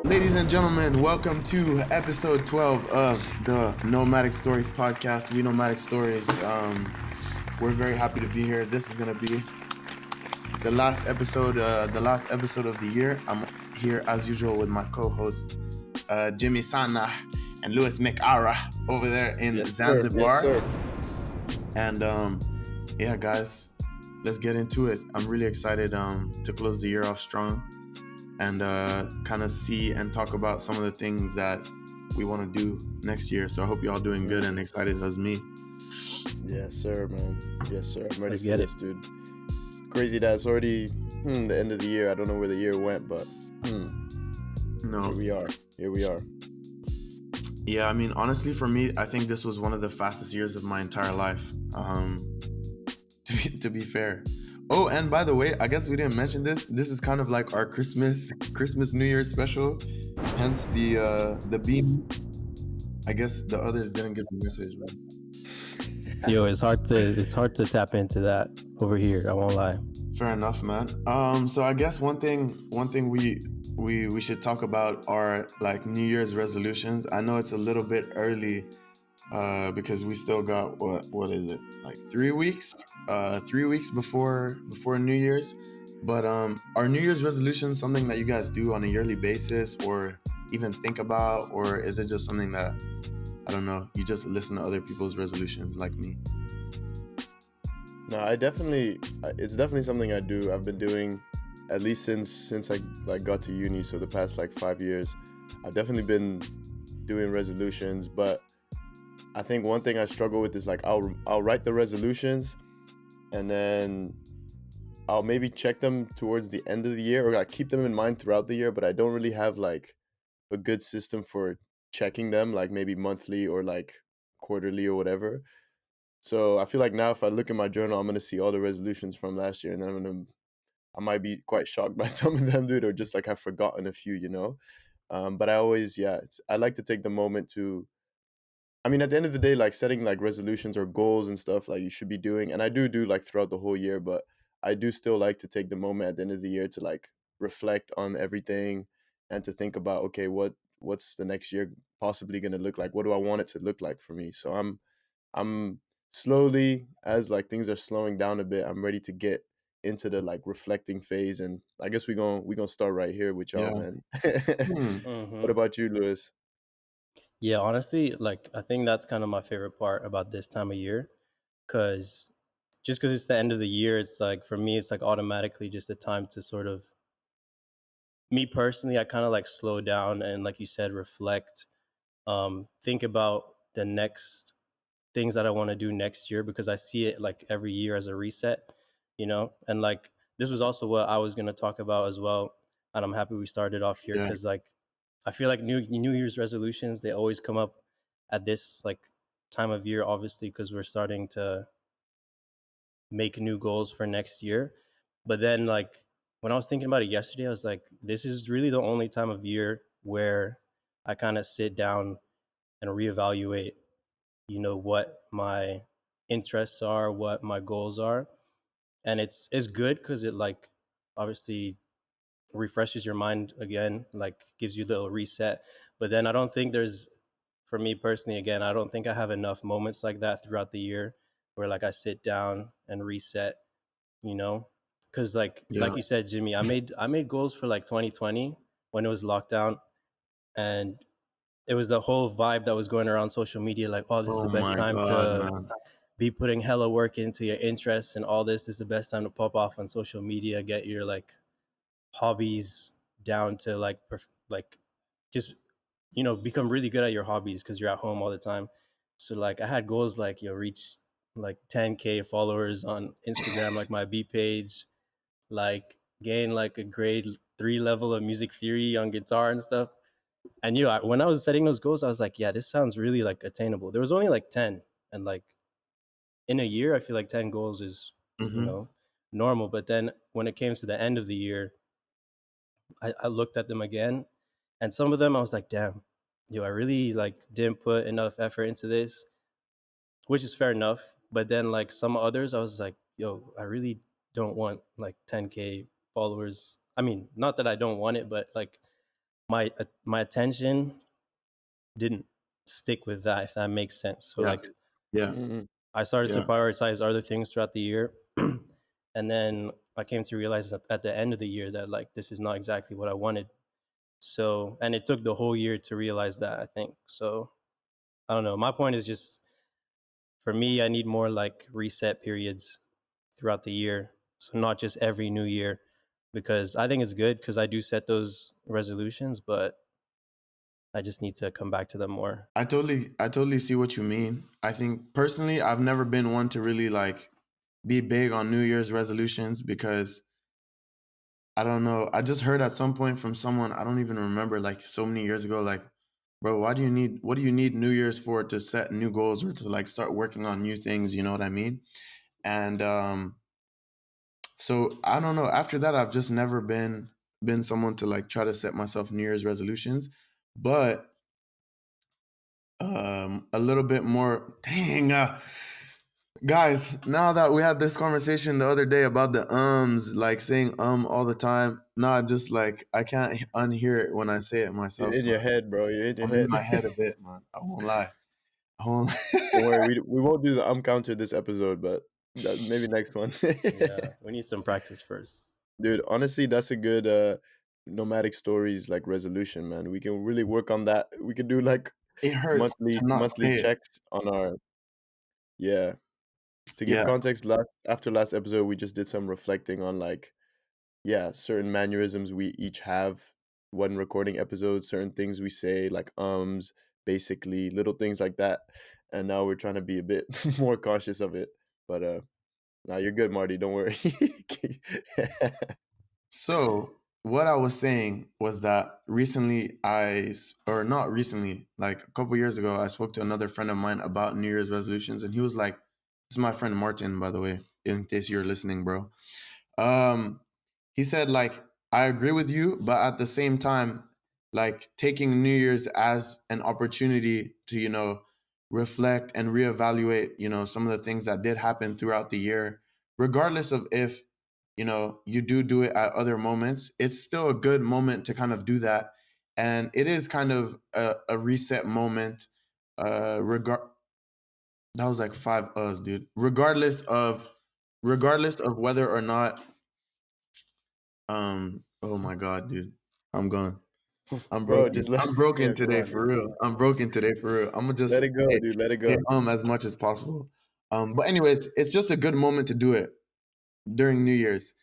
Ladies and gentlemen, welcome to episode 12 of the Nomadic Stories podcast. We Nomadic Stories. We're very happy to be here. This is gonna be the last episode of the year. I'm here as usual with my co-hosts Jimmy Sana and Louis McAra over there in Zanzibar. Yes, sir. And yeah, guys, let's get into it. I'm really excited to close the year off strong and kind of see and talk about some of the things that we want to do next year. So I hope you're all doing good and excited as me. Yes, sir, man. Yes, sir. I'm ready Let's for get this, dude. Crazy that it's already the end of the year. I don't know where the year went, but No. Here we are. Yeah, I mean, honestly, for me, I think this was one of the fastest years of my entire life. To be fair. Oh, and by the way, I guess we didn't mention this. This is kind of like our Christmas New Year special. Hence the beam. I guess the others didn't get the message, right? Yo, it's hard to tap into that over here. I won't lie. Fair enough, man. So I guess one thing we should talk about are like New Year's resolutions. I know it's a little bit early because we still got what is it, like 3 weeks? 3 weeks before New Year's. But are New Year's resolutions something that you guys do on a yearly basis or even think about, or is it just something that, I don't know, you just listen to other people's resolutions like me? No, it's definitely something I do. I've been doing at least since I got to uni, so the past 5 years. I've definitely been doing resolutions, but I think one thing I struggle with is I'll write the resolutions and then I'll maybe check them towards the end of the year, or I keep them in mind throughout the year, but I don't really have a good system for checking them, maybe monthly or quarterly or whatever. So I feel like now if I look at my journal, I'm going to see all the resolutions from last year, and then I might be quite shocked by some of them, dude, or just I've forgotten a few, But I always, I like to take the moment to, I mean, at the end of the day, setting resolutions or goals and stuff you should be doing. And I do throughout the whole year, but I do still like to take the moment at the end of the year to reflect on everything and to think about, okay, what's the next year possibly going to look like? What do I want it to look like for me? So I'm slowly, as things are slowing down a bit, I'm ready to get into the reflecting phase. And I guess we're gonna start right here with y'all, man. What about you, Louis? Yeah, honestly, I think that's kind of my favorite part about this time of year, because it's the end of the year, it's for me, it's automatically just a time to sort of, me personally, I kind of slow down and, like you said, reflect, think about the next things that I want to do next year, because I see it every year as a reset, and this was also what I was going to talk about as well. And I'm happy we started off here, because I feel like New Year's resolutions, they always come up at this time of year, obviously, because we're starting to make new goals for next year. But then when I was thinking about it yesterday, I was like, this is really the only time of year where I kind of sit down and reevaluate, what my interests are, what my goals are. And it's good because it obviously refreshes your mind again, gives you a little reset. But then I don't think for me personally, again, I don't think I have enough moments like that throughout the year where I sit down and reset, because like you said, Jimmy, I made goals for 2020 when it was lockdown, and it was the whole vibe that was going around social media, this is the best time to be putting hella work into your interests and all this. This is the best time to pop off on social media, get your hobbies down to just become really good at your hobbies because you're at home all the time. So I had goals reach 10K followers on Instagram, my B page, gain a grade 3 level of music theory on guitar and stuff. And when I was setting those goals, I was like, yeah, this sounds really attainable. There was only 10, and in a year, I feel 10 goals is normal. But then when it came to the end of the year, I looked at them again, and some of them I was like, damn, I really didn't put enough effort into this, which is fair enough. But then some others, I was like, yo, I really don't want 10K followers. I mean, not that I don't want it, but like my attention didn't stick with that, if that makes sense. So Yeah. like Yeah. Mhm. I started to Yeah. prioritize other things throughout the year. And then I came to realize that at the end of the year that like this is not exactly what I wanted. So, and it took the whole year to realize that, I think. So, I don't know. My point is just for me, I need more like reset periods throughout the year. So, not just every new year, because I think it's good because I do set those resolutions, but I just need to come back to them more. I totally see what you mean. I think personally, I've never been one to really like be big on New Year's resolutions because I don't know. I just heard at some point from someone, I don't even remember, like so many years ago, like, bro, what do you need New Year's for to set new goals or to like start working on new things? You know what I mean? And so I don't know. After that, I've just never been someone to like try to set myself New Year's resolutions, but a little bit more. Dang, guys. Now that we had this conversation the other day about the like saying all the time. Now I just like I can't unhear it when I say it You're myself, in man. your head, bro. You're in your I'm in head. my head a bit, man. I won't lie. I won't. Don't worry, we won't do the counter this episode, but maybe next one. Yeah, we need some practice first. Dude, honestly, that's a good nomadic stories like resolution, man. We can really work on that. We can do like It hurts monthly to not monthly say it. checks on our, yeah. To give Yeah. context, after last episode, we just did some reflecting on like, yeah, certain mannerisms we each have when recording episodes, certain things we say like basically little things like that. And now we're trying to be a bit more cautious of it. But now you're good, Marty. Don't worry. So what I was saying was that recently or not recently, like a couple years ago, I spoke to another friend of mine about New Year's resolutions, and he was like, "This is my friend Martin, by the way, in case you're listening, bro." Um, he said like, "I agree with you, but at the same time, like taking New Year's as an opportunity to reflect and reevaluate, some of the things that did happen throughout the year, regardless of if." You do it at other moments, it's still a good moment to kind of do that, and it is kind of a reset moment. Regard That was like five us, dude. Regardless of whether or not, oh my god, dude, I'm gone. I'm Bro, broken. just let I'm broken Yeah, come today on, for dude. real. I'm broken today for real. I'm gonna just let it go, say, dude. Let it say go. as much as possible. But anyways, it's just a good moment to do it during New Year's.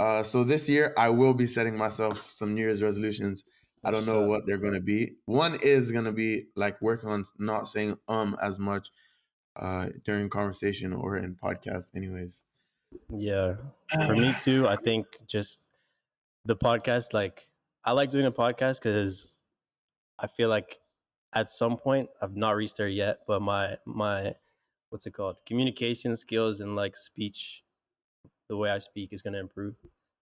So this year I will be setting myself some New Year's resolutions. I That's don't what's know up. what they're gonna be. One is gonna be like working on not saying as much during conversation or in podcast. Anyways, Yeah, for me too. I think just the podcast. Like, I like doing a podcast because I feel like at some point I've not reached there yet, but my what's it called? Communication skills and like speech, the way I speak is gonna improve.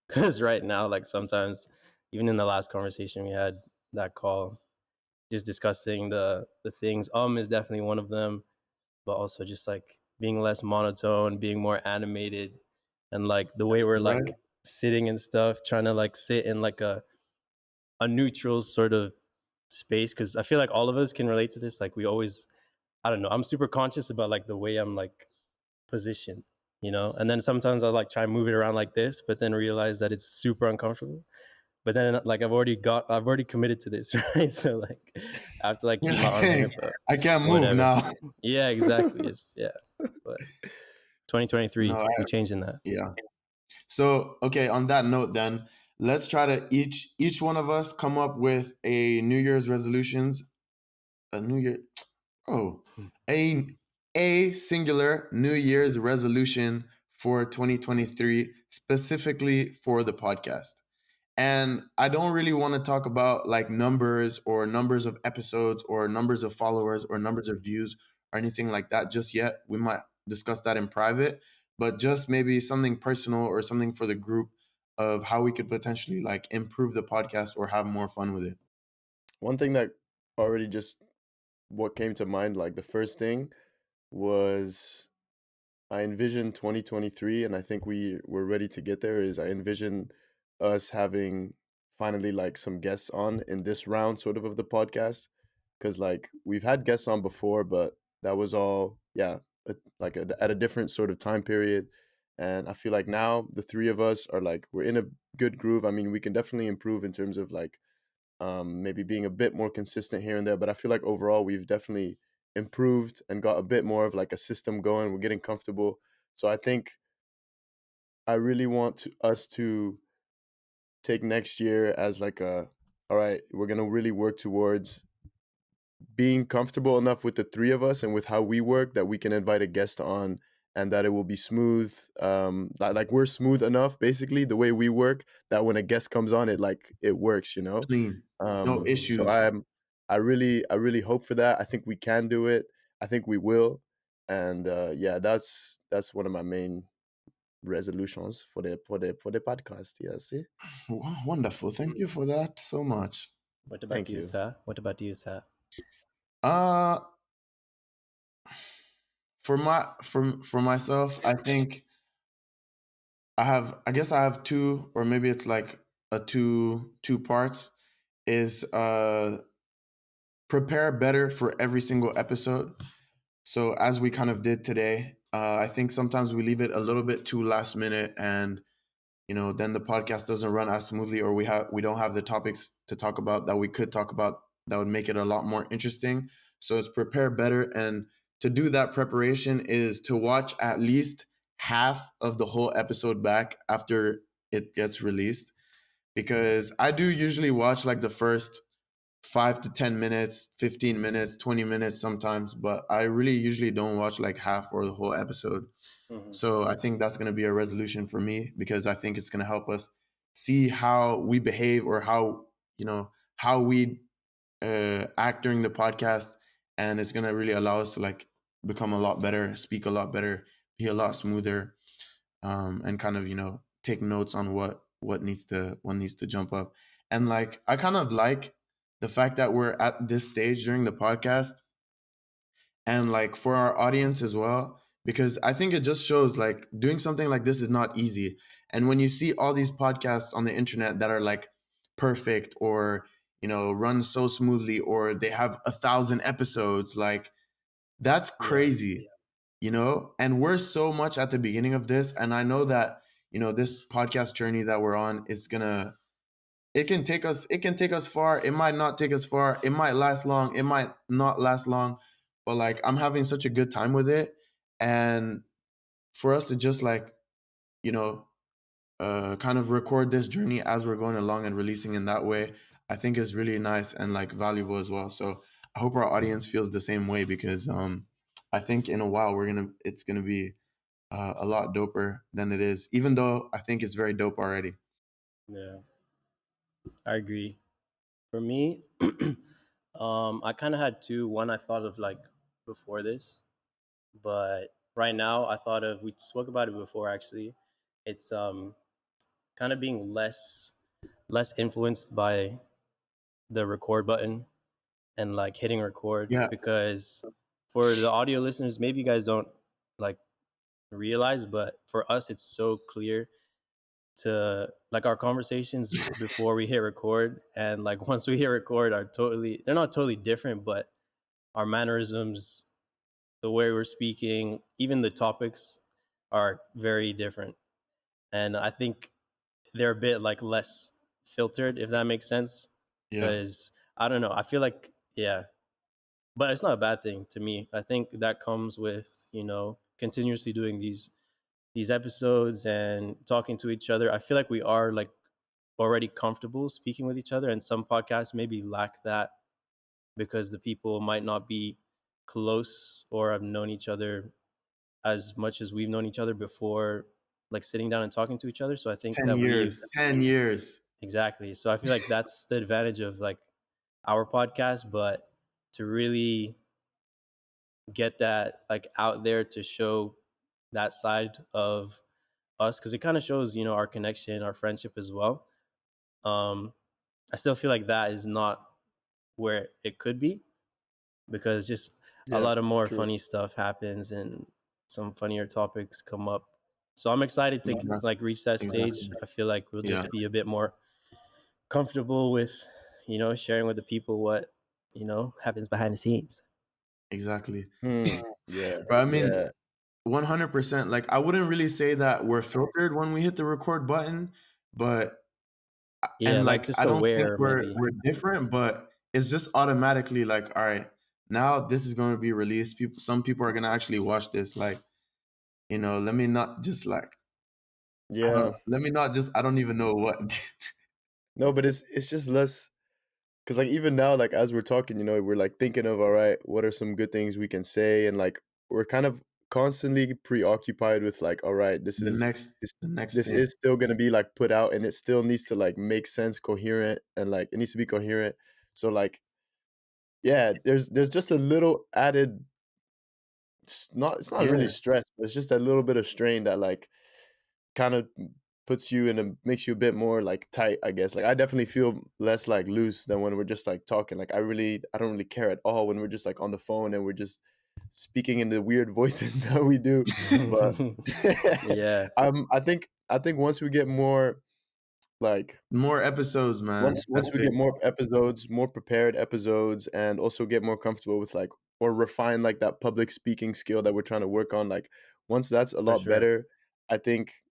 Because right now, like sometimes, even in the last conversation we had, that call, just discussing the things. Is definitely one of them, but also just like being less monotone, being more animated, and like the way we're right? like sitting and stuff, trying to like sit in like a neutral sort of space. Because I feel like all of us can relate to this. Like we always, I don't know, I'm super conscious about like the way I'm like positioned, and then sometimes I like try and move it around like this, but then realize that it's super uncomfortable. But then like I've already committed to this, right? So like I have to like You're keep my like, arms on dang, it, but I can't move whatever. now. Yeah, exactly. It's yeah, but 2023, No, we changing that. yeah. So okay, on that note, then let's try to each one of us come up with a New Year's resolutions, a New Year, oh, a a singular New Year's resolution for 2023, specifically for the podcast. And I don't really want to talk about like numbers or numbers of episodes or numbers of followers or numbers of views or anything like that just yet. We might discuss that in private, but just maybe something personal or something for the group of how we could potentially like improve the podcast or have more fun with it. One thing that already just what came to mind, like the first thing was I envisioned 2023, and I think we're ready to get there. Is I envision us having finally like some guests on in this round sort of the podcast, because like we've had guests on before, but that was all at a different sort of time period. And I feel like now the three of us are like we're in a good groove. I mean, we can definitely improve in terms of like maybe being a bit more consistent here and there, but I feel like overall we've definitely improved and got a bit more of like a system going. We're getting comfortable. So I think I really want us to take next year as like a, all right, we're going to really work towards being comfortable enough with the three of us and with how we work that we can invite a guest on, and that it will be smooth. That like we're smooth enough basically the way we work, that when a guest comes on, it works, you know. Clean, no So issues. I really hope for that. I think we can do it. I think we will. And yeah, that's one of my main resolutions for the podcast. Yeah, see. Wonderful. Thank you for that so much. What about Thank you, you. sir? What about you, sir? Uh for myself, I think I guess I have two, or maybe it's like a two parts, is prepare better for every single episode. So as we kind of did today, I think sometimes we leave it a little bit too last minute, and then the podcast doesn't run as smoothly, or we don't have the topics to talk about that we could talk about that would make it a lot more interesting. So it's prepare better, and to do that preparation is to watch at least half of the whole episode back after it gets released, because I do usually watch like the first 5 to 10 minutes, 15 minutes, 20 minutes sometimes, but I really usually don't watch like half or the whole episode. Hmm. So I think that's going to be a resolution for me, because I think it's going to help us see how we behave, or how we act during the podcast. And it's going to really allow us to like become a lot better, speak a lot better, be a lot smoother, and kind of take notes on what needs to jump up. And like I kind of like the fact that we're at this stage during the podcast, and like for our audience as well, because I think it just shows like doing something like this is not easy. And when you see all these podcasts on the internet that are like perfect, or run so smoothly, or they have 1,000 episodes, like that's Yeah. crazy. And we're so much at the beginning of this, and I know that this podcast journey that we're on is gonna it can take us far, it might not take us far, it might last long, it might not last long, but like I'm having such a good time with it. And for us to just like you know kind of record this journey as we're going along and releasing in that way, I think is really nice and like valuable as well. So I hope our audience feels the same way, because I think in a while it's gonna be a lot doper than it is, even though I think it's very dope already. Yeah, I agree. For me, I kind of had two. One I thought of like before this, but right now I thought of, we spoke about it before actually. It's kind of being less influenced by the record button and like hitting record, Yeah, because for the audio listeners, maybe you guys don't like realize, but for us it's so clear to like our conversations before we hit record, and like once we hit record are totally, they're not totally different, but our mannerisms, the way we're speaking, even the topics are very different. And I think they're a bit like less filtered, if that makes sense. yeah. Because I don't know, I feel like, yeah, but it's not a bad thing to me. I think that comes with continuously doing these episodes and talking to each other. I feel like we are like already comfortable speaking with each other, and some podcasts maybe lack that because the people might not be close or have known each other as much as we've known each other before, like sitting down and talking to each other. So I think 10 that years, 10 years. exactly. So I feel like that's the advantage of like our podcast, but to really get that like out there to show that side of us, because it kind of shows our connection, our friendship as well. um I still feel like that is not where it could be, because just a Yeah, lot of more true. funny stuff happens and some funnier topics come up. So I'm excited to Exactly. like reach that stage. Exactly. I feel like we'll Yeah. just be a bit more comfortable with, sharing with the people what, happens behind the scenes. Exactly. Yeah. But I mean, Yeah. 100%. Like, I wouldn't really say that we're filtered when we hit the record button, but Yeah, and like like just I don't think aware maybe. we're different, but it's just automatically like, all right, now this is going to be released. Some people are going to actually watch this. Like, let me not just like Yeah. let me not just I don't even know what. No, but it's just less because like even now, like as we're talking, we're like thinking of all right, what are some good things we can say, and like we're kind of constantly preoccupied with like, all right, this the is next this the next this thing. is still gonna be like put out, and it still needs to like make sense, coherent, and like it needs to be coherent. So like, yeah, there's just a little added, it's not really Yeah. stress, but it's just a little bit of strain that like kind of puts you in a makes you a bit more like tight, I guess. Like I definitely feel less like loose than when we're just like talking. Like I don't really care at all when we're just like on the phone and we're just speaking in the weird voices that we do. But Yeah, I think once we get more like More episodes, man. once That's we it. get more episodes, more prepared episodes, and also get more comfortable with like or refine like that public speaking skill that we're trying to work on, like once that's a for lot sure. better, I think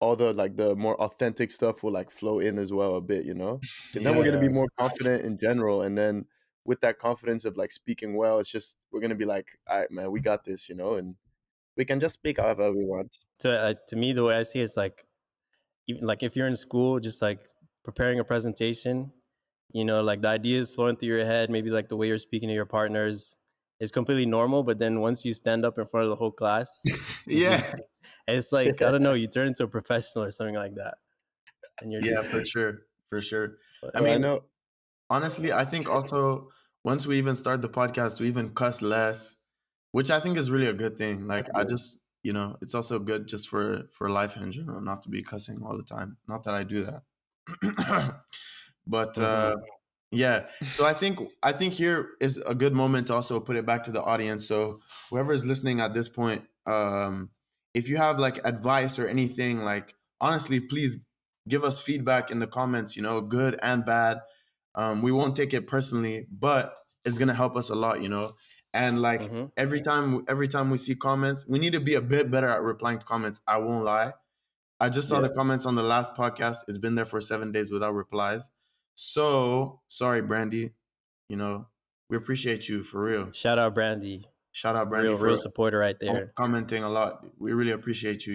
all the like the more authentic stuff will like flow in as well a bit, because then we're going to be Yeah. more confident in general, and then with that confidence of like speaking well, it's just we're going to be like, all right, man, we got this, and we can just speak however we want. To me, the way I see it is like, even like if you're in school, just like preparing a presentation, like the ideas flowing through your head, maybe like the way you're speaking to your partners is completely normal. But then once you stand up in front of the whole class, you Yeah. just, it's like, I don't know, you turn into a professional or something like that. And you're Yeah, just, for sure. For sure. but I But I mean, know, honestly, I think also once we even start the podcast, we even cuss less, which I think is really a good thing. Like that's I good. just, it's also good just for life in general, not to be cussing all the time. Not that I do that. But mhm. yeah, so I think here is a good moment to also put it back to the audience. So whoever is listening at this point, if you have like advice or anything, like honestly, please give us feedback in the comments. Good and bad. We won't take it personally, but it's gonna help us a lot. And like Mhm. every time we see comments, we need to be a bit better at replying to comments. I won't lie. I just saw Yeah. the comments on the last podcast. It's been there for 7 days without replies. So sorry, Brandy. You know, we appreciate you for real. Shout out Brandy, Shout out Brandy real for supporter right there. commenting a lot. We really appreciate you.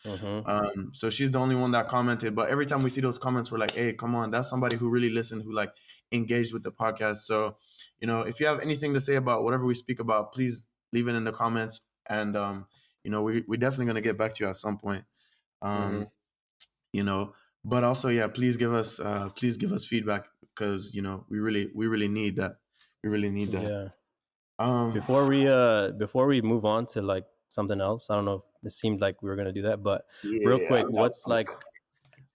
Mhm. So she's the only one that commented, but every time we see those comments, we're like, hey, come on, that's somebody who really listened, who like engaged with the podcast. So, if you have anything to say about whatever we speak about, please leave it in the comments. And we're definitely gonna get back to you at some point. Hmm. Um, you know, but also, yeah, please give us feedback because we really need that. We really need that. Yeah. Um, Before we move on to like something else, I don't know if it seemed like we were gonna do that, but real yeah, quick, what's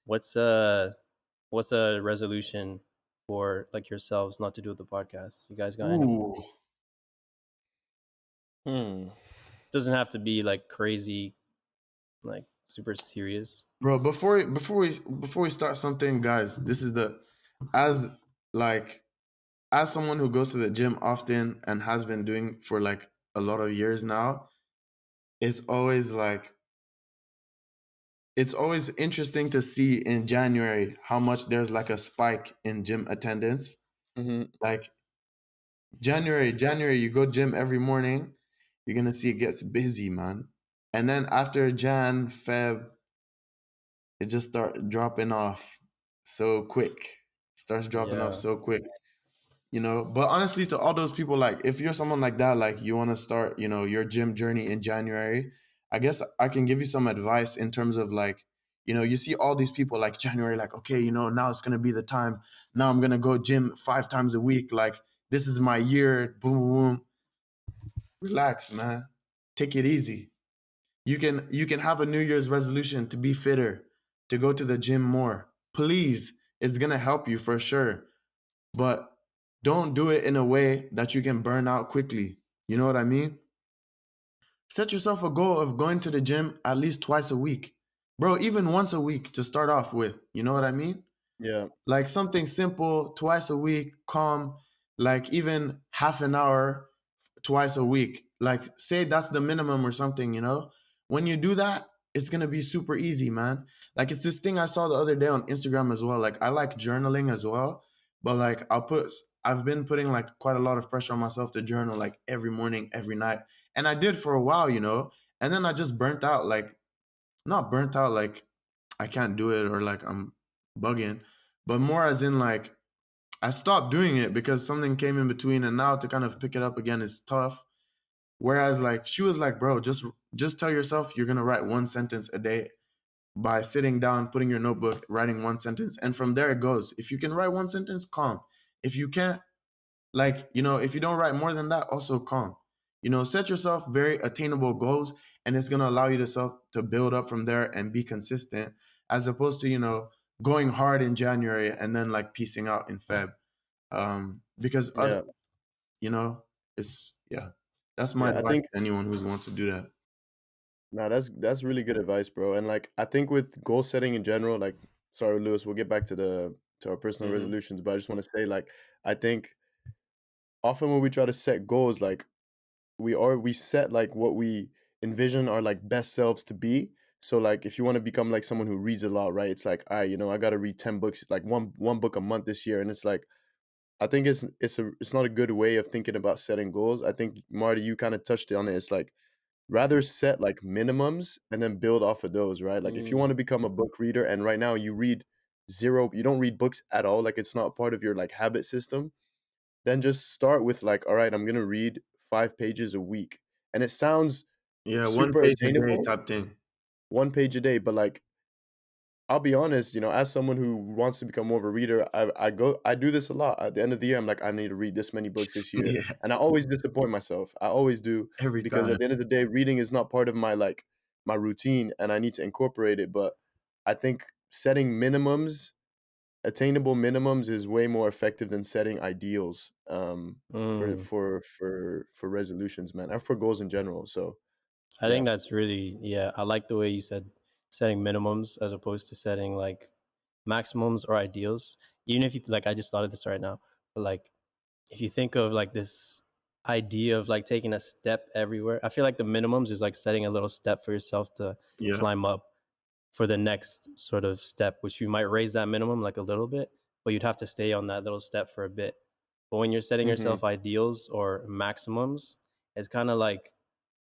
what's a resolution for like yourselves not to do with the podcast? You guys got any? ooh, Hmm. Doesn't have to be like crazy, like super serious. bro. Before we start something, guys, this is as like as someone who goes to the gym often and has been doing for like a lot of years now. It's always like it's always interesting to see in January how much there's like a spike in gym attendance. Hmm. Like January, you go gym every morning, you're gonna see it gets busy, man. And then after Jan, Feb, it just start dropping off so quick. Starts dropping off Yeah. so quick. But honestly, to all those people, like if you're someone like that, like you want to start, your gym journey in January, I guess I can give you some advice in terms of like, you see all these people like January, like, okay, now it's gonna be the time. Now I'm gonna go gym 5 times a week. Like this is my year. Boom, boom, boom. Relax, man. Take it easy. You can have a New Year's resolution to be fitter, to go to the gym more. Please, it's gonna help you for sure. But don't do it in a way that you can burn out quickly. You know what I mean? Set yourself a goal of going to the gym at least twice a week. bro, even once a week to start off with. You know what I mean? Yeah. Like something simple, twice a week, calm, like even half an hour twice a week. Like say that's the minimum or something, you know? When you do that, it's gonna be super easy, man. Like it's this thing I saw the other day on Instagram as well. Like I like journaling as well, but like I've been putting like quite a lot of pressure on myself to journal like every morning, every night. And I did for a while, you know, and then I just burnt out, like not burnt out like I can't do it or like I'm bugging, but more as in like I stopped doing it because something came in between, and now to kind of pick it up again is tough. Whereas like she was like, bro, just tell yourself you're gonna write one sentence a day by sitting down, putting your notebook, writing one sentence, and from there it goes. If you can write one sentence, calm. If you can't, like, you know, if you don't write more than that, also calm. You know, set yourself very attainable goals, and it's gonna allow you to self to build up from there and be consistent, as opposed to, you know, going hard in January and then like piecing out in Feb. Because us, Yeah. you know, it's yeah. That's my Yeah. I advice think to anyone who wants to do that. no, that's really good advice, bro. And like I think with goal setting in general, like sorry, Lewis, we'll get back to the to our personal Hmm. resolutions, but I just want to say like I think often when we try to set goals, like we set like what we envision our like best selves to be. So like if you want to become like someone who reads a lot, right? It's like, you know, I got to read 10 books, like one book a month this year. And it's like I think it's not a good way of thinking about setting goals. I think Marty, you kind of touched on it. It's like rather set like minimums and then build off of those, right? Like if you want to Mm, become a book reader and right now you read zero, you don't read books at all, like it's not part of your like habit system, then just start with like, all right, I'm gonna read 5 pages a week. And it sounds yeah, one super page a day attainable, type thing. 1 page a day, but like I'll be honest, you know, as someone who wants to become more of a reader, I do this a lot. At the end of the year, I'm like, I need to read this many books this year. Yeah, And I always disappoint myself. I always do, every because at time. the end of the day, reading is not part of my like my routine and I need to incorporate it. But I think setting minimums, attainable minimums is way more effective than setting ideals Mm. for resolutions, man, and for goals in general. So I yeah. think that's really, yeah, I like the way you said setting minimums as opposed to setting like maximums or ideals. Even if you like, I just thought of this right now, but like if you think of like this idea of like taking a step everywhere, I feel like the minimums is like setting a little step for yourself to Yeah. climb up for the next sort of step, which you might raise that minimum like a little bit, but you'd have to stay on that little step for a bit. But when you're setting Hmm. yourself ideals or maximums, it's kind of like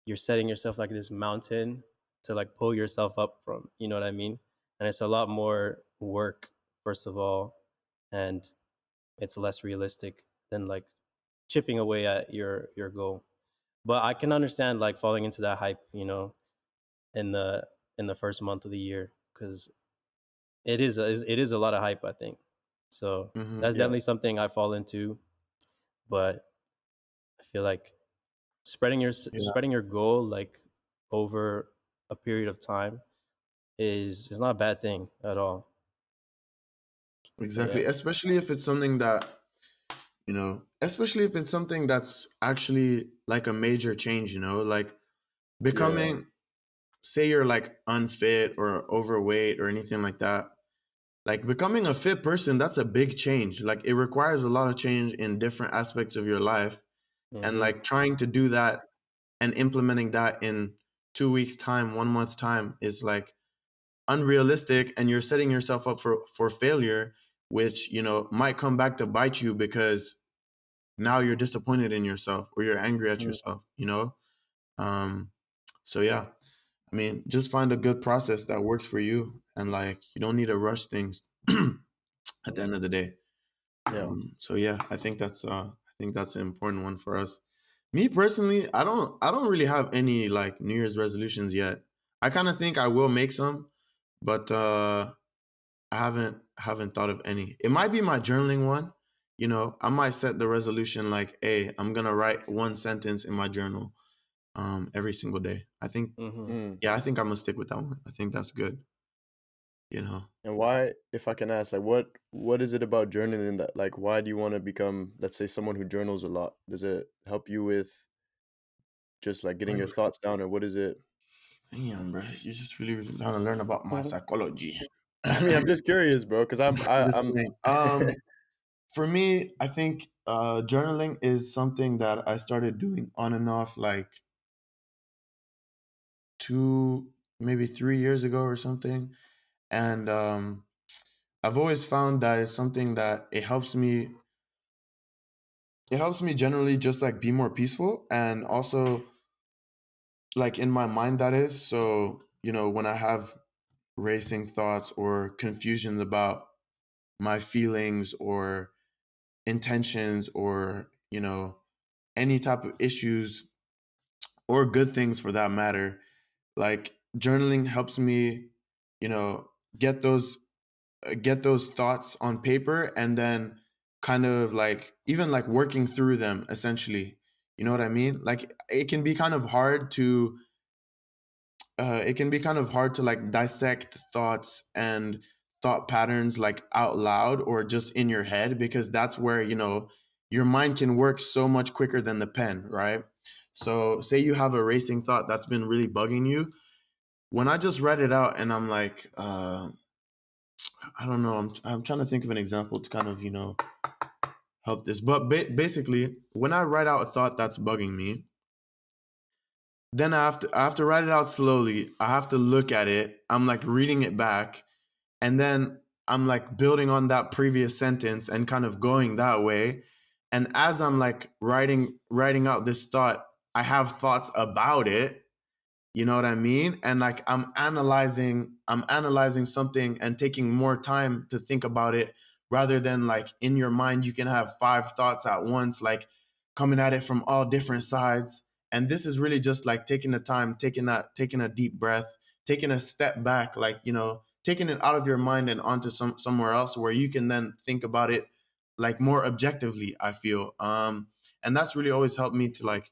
you're setting yourself like this mountain to like pull yourself up from, you know what I mean? And it's a lot more work, first of all, and it's less realistic than like chipping away at your goal. But I can understand like falling into that hype, you know, in the first month of the year, because it is a lot of hype, I think. So Hmm. that's Yeah. definitely something I fall into. But I feel like Yeah. spreading your goal like over a period of time is not a bad thing at all. But yeah. Exactly. Especially if it's something that, you know, especially if it's something that's actually like a major change, you know, like Yeah. becoming, say you're like unfit or overweight or anything like that. Like becoming a fit person, that's a big change. Like it requires a lot of change in different aspects of your life. And Mm-hmm. like trying to do that and implementing that in 2 weeks' time, 1 month time is like unrealistic, and you're setting yourself up for failure, which, you know, might come back to bite you because now you're disappointed in yourself or you're angry at Mm. yourself, you know? Um, so yeah, I mean, just find a good process that works for you, and like you don't need to rush things at the end of the day. Yeah. So yeah, I think that's an important one for us. Me personally, I don't really have any like New Year's resolutions yet. I kind of think I will make some, but I haven't thought of any. It might be my journaling one. You know, I might set the resolution like, hey, I'm gonna write one sentence in my journal every single day. I think, Mm-hmm. Mm. yeah, I think I'm gonna stick with that one. I think that's good, you know. And why, if I can ask, like what is it about journaling that like why do you want to become, let's say, someone who journals a lot? Does it help you with just like getting your thoughts down, or what is it? Damn, bro, you just really trying to learn about my psychology. I mean, I'm just curious, bro, because I'm just I'm saying. For me, I think journaling is something that I started doing on and off like 2, maybe 3 years ago or something. And I've always found that it's something that it helps me generally just like be more peaceful, and also like in my mind, that is. So, when I have racing thoughts or confusions about my feelings or intentions, or any type of issues or good things for that matter, like journaling helps me, you know get those thoughts on paper, and then kind of like even like working through them, essentially. You know what I mean? Like it can be kind of hard to like dissect thoughts and thought patterns like out loud or just in your head, because that's where your mind can work so much quicker than the pen, right? So say you have a racing thought that's been really bugging you. When I just read it out and I'm like, I don't know, I'm trying to think of an example to kind of help this. But basically, when I write out a thought that's bugging me, then I have to write it out slowly. I have to look at it. I'm like reading it back, and then I'm like building on that previous sentence and kind of going that way. And as I'm like writing out this thought, I have thoughts about it. You know what I mean? And like I'm analyzing something and taking more time to think about it, rather than like in your mind you can have five thoughts at once, like coming at it from all different sides. And this is really just like taking the time, taking a deep breath, taking a step back, like, taking it out of your mind and onto somewhere else where you can then think about it like more objectively, I feel. And that's really always helped me to like,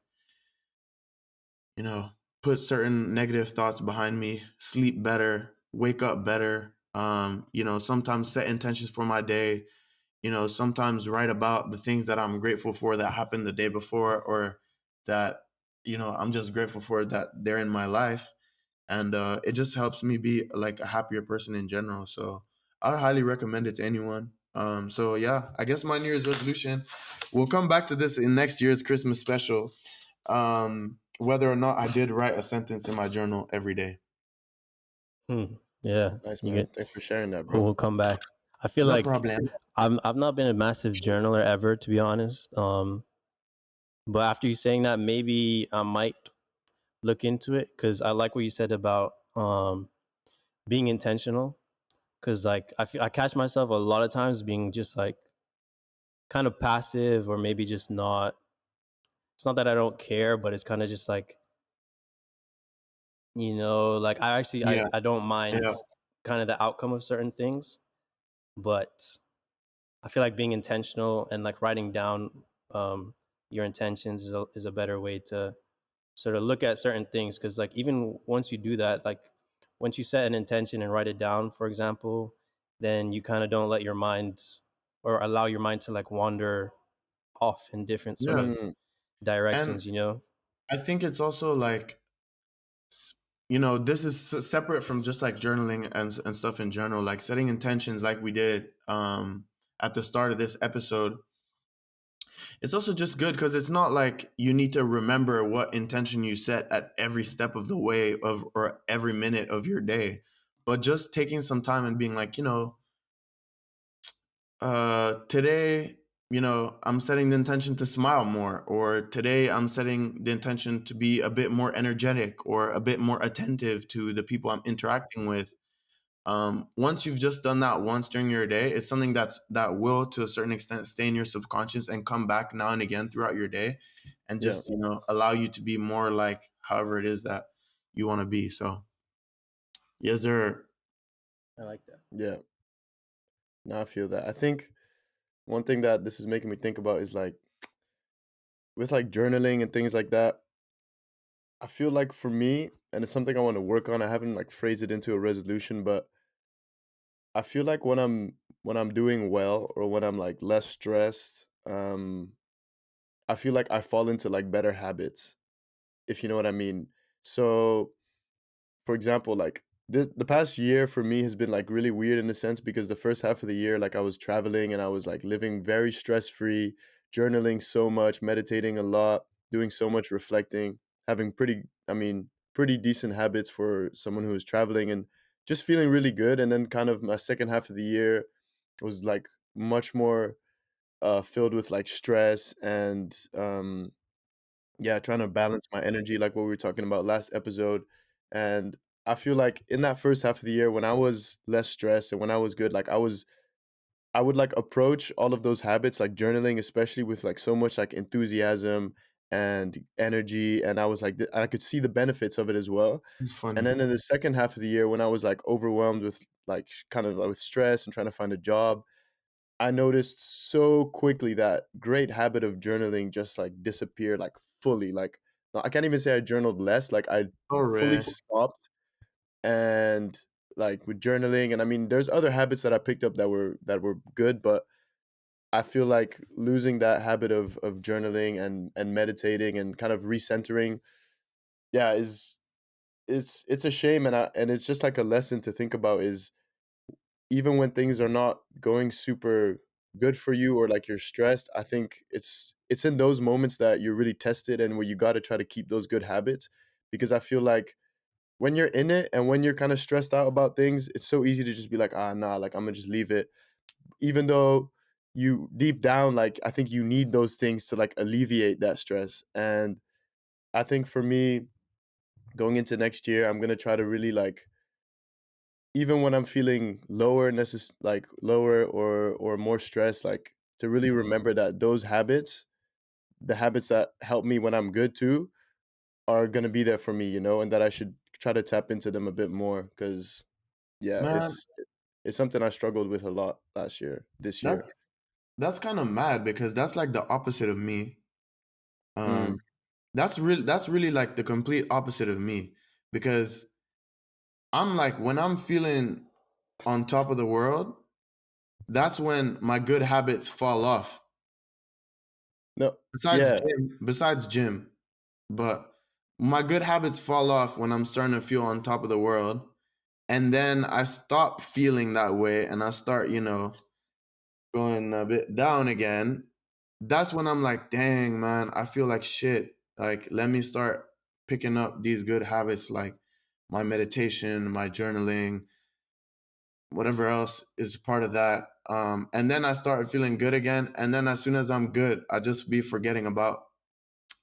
you know, put certain negative thoughts behind me, sleep better, wake up better, sometimes set intentions for my day, sometimes write about the things that I'm grateful for that happened the day before, or that, I'm just grateful for that they're in my life. And it just helps me be like a happier person in general. So I'd highly recommend it to anyone. So yeah, I guess my New Year's resolution, we'll come back to this in next year's Christmas special, whether or not I did write a sentence in my journal every day. Yeah, nice, you man. get. Thanks for sharing that, bro. We'll come back. I feel No like problem. I've not been a massive journaler ever, to be honest. But after you saying that, maybe I might look into it, because I like what you said about being intentional. Because like I catch myself a lot of times being just like kind of passive, or maybe just not. It's not that I don't care, but it's kind of just like, like I actually I, Yeah, I don't yeah, mind kind of the outcome of certain things, but I feel like being intentional and like writing down your intentions is a better way to sort of look at certain things. Because like even once you do that, like once you set an intention and write it down, for example, then you kind of don't let your mind, or allow your mind to like wander off in different sort yeah. of Mm, And directions. I think it's also like, s- this is separate from just like journaling and stuff in general, like setting intentions like we did at the start of this episode. It's also just good because it's not like you need to remember what intention you set at every step of the way of or every minute of your day, but just taking some time and being like, today, I'm setting the intention to smile more, or today I'm setting the intention to be a bit more energetic or a bit more attentive to the people I'm interacting with. Once you've just done that once during your day, it's something that will, to a certain extent, stay in your subconscious and come back now and again throughout your day, and yeah, just allow you to be more like however it is that you want to be. So yes, sir. I like that. yeah. Now I feel that. I think one thing that this is making me think about is like with like journaling and things like that. I feel like for me, and it's something I want to work on. I haven't like phrased it into a resolution, but I feel like when I'm doing well or when I'm like less stressed, I feel like I fall into like better habits, if you know what I mean. So for example, like the past year for me has been like really weird in a sense because the first half of the year, like I was traveling and I was like living very stress free, journaling so much, meditating a lot, doing so much reflecting, having pretty decent habits for someone who is traveling and just feeling really good. And then kind of my second half of the year was like much more filled with like stress and yeah, trying to balance my energy like what we were talking about last episode. And I feel like in that first half of the year when I was less stressed and when I was good, like I would like approach all of those habits like journaling especially with like so much like enthusiasm and energy, and I was like I could see the benefits of it as well. It's And funny. then in the second half of the year when I was like overwhelmed with like kind of like with stress and trying to find a job, I noticed so quickly that great habit of journaling just like disappeared like fully. Like no, I can't even say I journaled less. Like I fully Alright. stopped and like with journaling. And I mean, there's other habits that I picked up that were good, but I feel like losing that habit of journaling and meditating and kind of recentering, yeah, is it's a shame. And it's just like a lesson to think about is even when things are not going super good for you or like you're stressed, I think it's in those moments that you're really tested and where you got to try to keep those good habits, because I feel like when you're in it and when you're kind of stressed out about things, it's so easy to just be like, ah, nah, like I'm gonna just leave it, even though you deep down, like I think you need those things to like alleviate that stress. And I think for me, going into next year, I'm gonna try to really like, even when I'm feeling like lower or more stressed, like to really remember that those habits, the habits that help me when I'm good too, are gonna be there for me, you know, and that I should try to tap into them a bit more because yeah, Man, it's something I struggled with a lot this year. that's that's kind of mad because that's like the opposite of me. Mm. Um, that's really like the complete opposite of me because I'm like when I'm feeling on top of the world, that's when my good habits fall off. No, Besides yeah, gym, besides gym, but my good habits fall off when I'm starting to feel on top of the world, and then I stop feeling that way, and I start, going a bit down again. That's when I'm like, dang, man, I feel like shit. Like, let me start picking up these good habits, like my meditation, my journaling, whatever else is part of that. And then I started feeling good again. And then as soon as I'm good, I just be forgetting about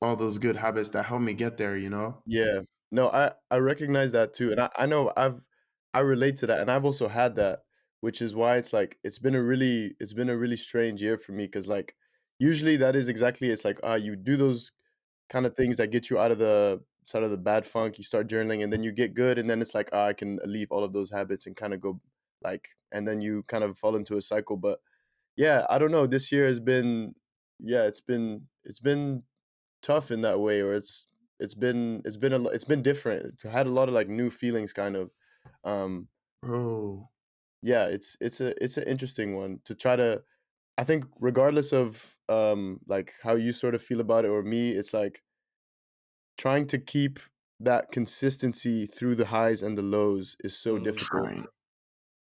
all those good habits that help me get there, you know? yeah. No, I recognize that too, and I know I relate to that, and I've also had that, which is why it's like it's been a really strange year for me because like usually that is exactly, it's like you do those kind of things that get you out of the bad funk. You start journaling, and then you get good, and then it's like I can leave all of those habits and kind of go like, and then you kind of fall into a cycle. But yeah, I don't know. This year has been, yeah, it's been tough in that way, or it's been different. I had a lot of like new feelings, kind of. Um, Bro. yeah, it's an interesting one to try to. I think regardless of like how you sort of feel about it or me, it's like trying to keep that consistency through the highs and the lows is so difficult. Trying.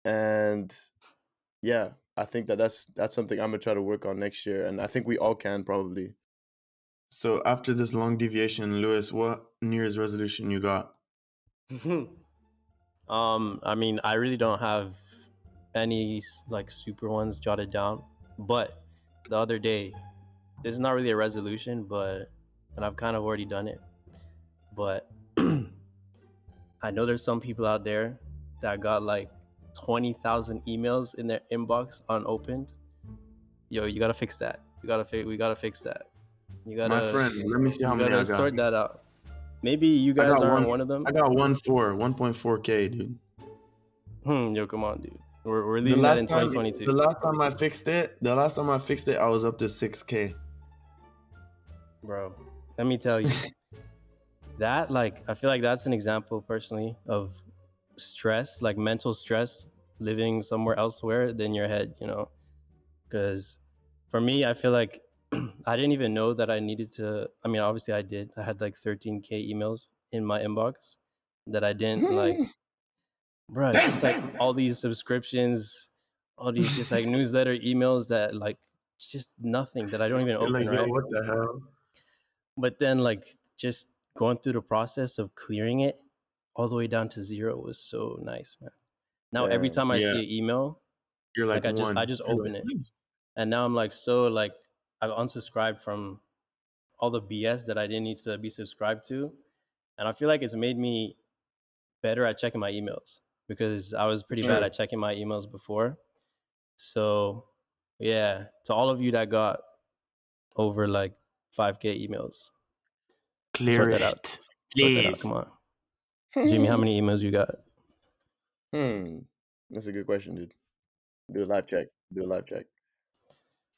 And yeah, I think that's something I'm gonna try to work on next year, and I think we all can probably. So after this long deviation, Lewis, what New Year's resolution you got? I mean, I really don't have any like super ones jotted down, but the other day, it's not really a resolution, but and I've kind of already done it, but I know there's some people out there that got like 20,000 emails in their inbox unopened. Yo, you gotta fix that. We gotta fix that. You My gotta friend, let me see how we many I gotta got. sort that out. Maybe you I guys got aren't one. one of them. I got 1.4K, dude. Yo, come on, dude. We're The leaving that last in time, the 2022, last time I fixed it, I was up to 6K. bro. Let me tell you that. Like, I feel like that's an example, personally, of stress, like mental stress, living somewhere elsewhere than your head. Because for me, I feel like I didn't even know that I needed to. I mean, obviously, I did. I had like 13K emails in my inbox, that I didn't like. Bro, it's just like all these subscriptions, all these just like newsletter emails that like just nothing that I don't even You're open, like, yo, right? what the hell? But then like just going through the process of clearing it all the way down to zero was so nice, man. Now every Damn. time I Yeah, see an email, you're like like I one. just You're like, open it. And now I'm like so like I've unsubscribed from all the BS that I didn't need to be subscribed to. And I feel like it's made me better at checking my emails because I was pretty bad sure. at checking my emails before. So yeah, to all of you that got over like 5K emails, Clear sort that out. it, Sort that out. please. Come on. Jimmy, how many emails you got? Hmm. That's a good question, dude. Do a live check. Do a live check.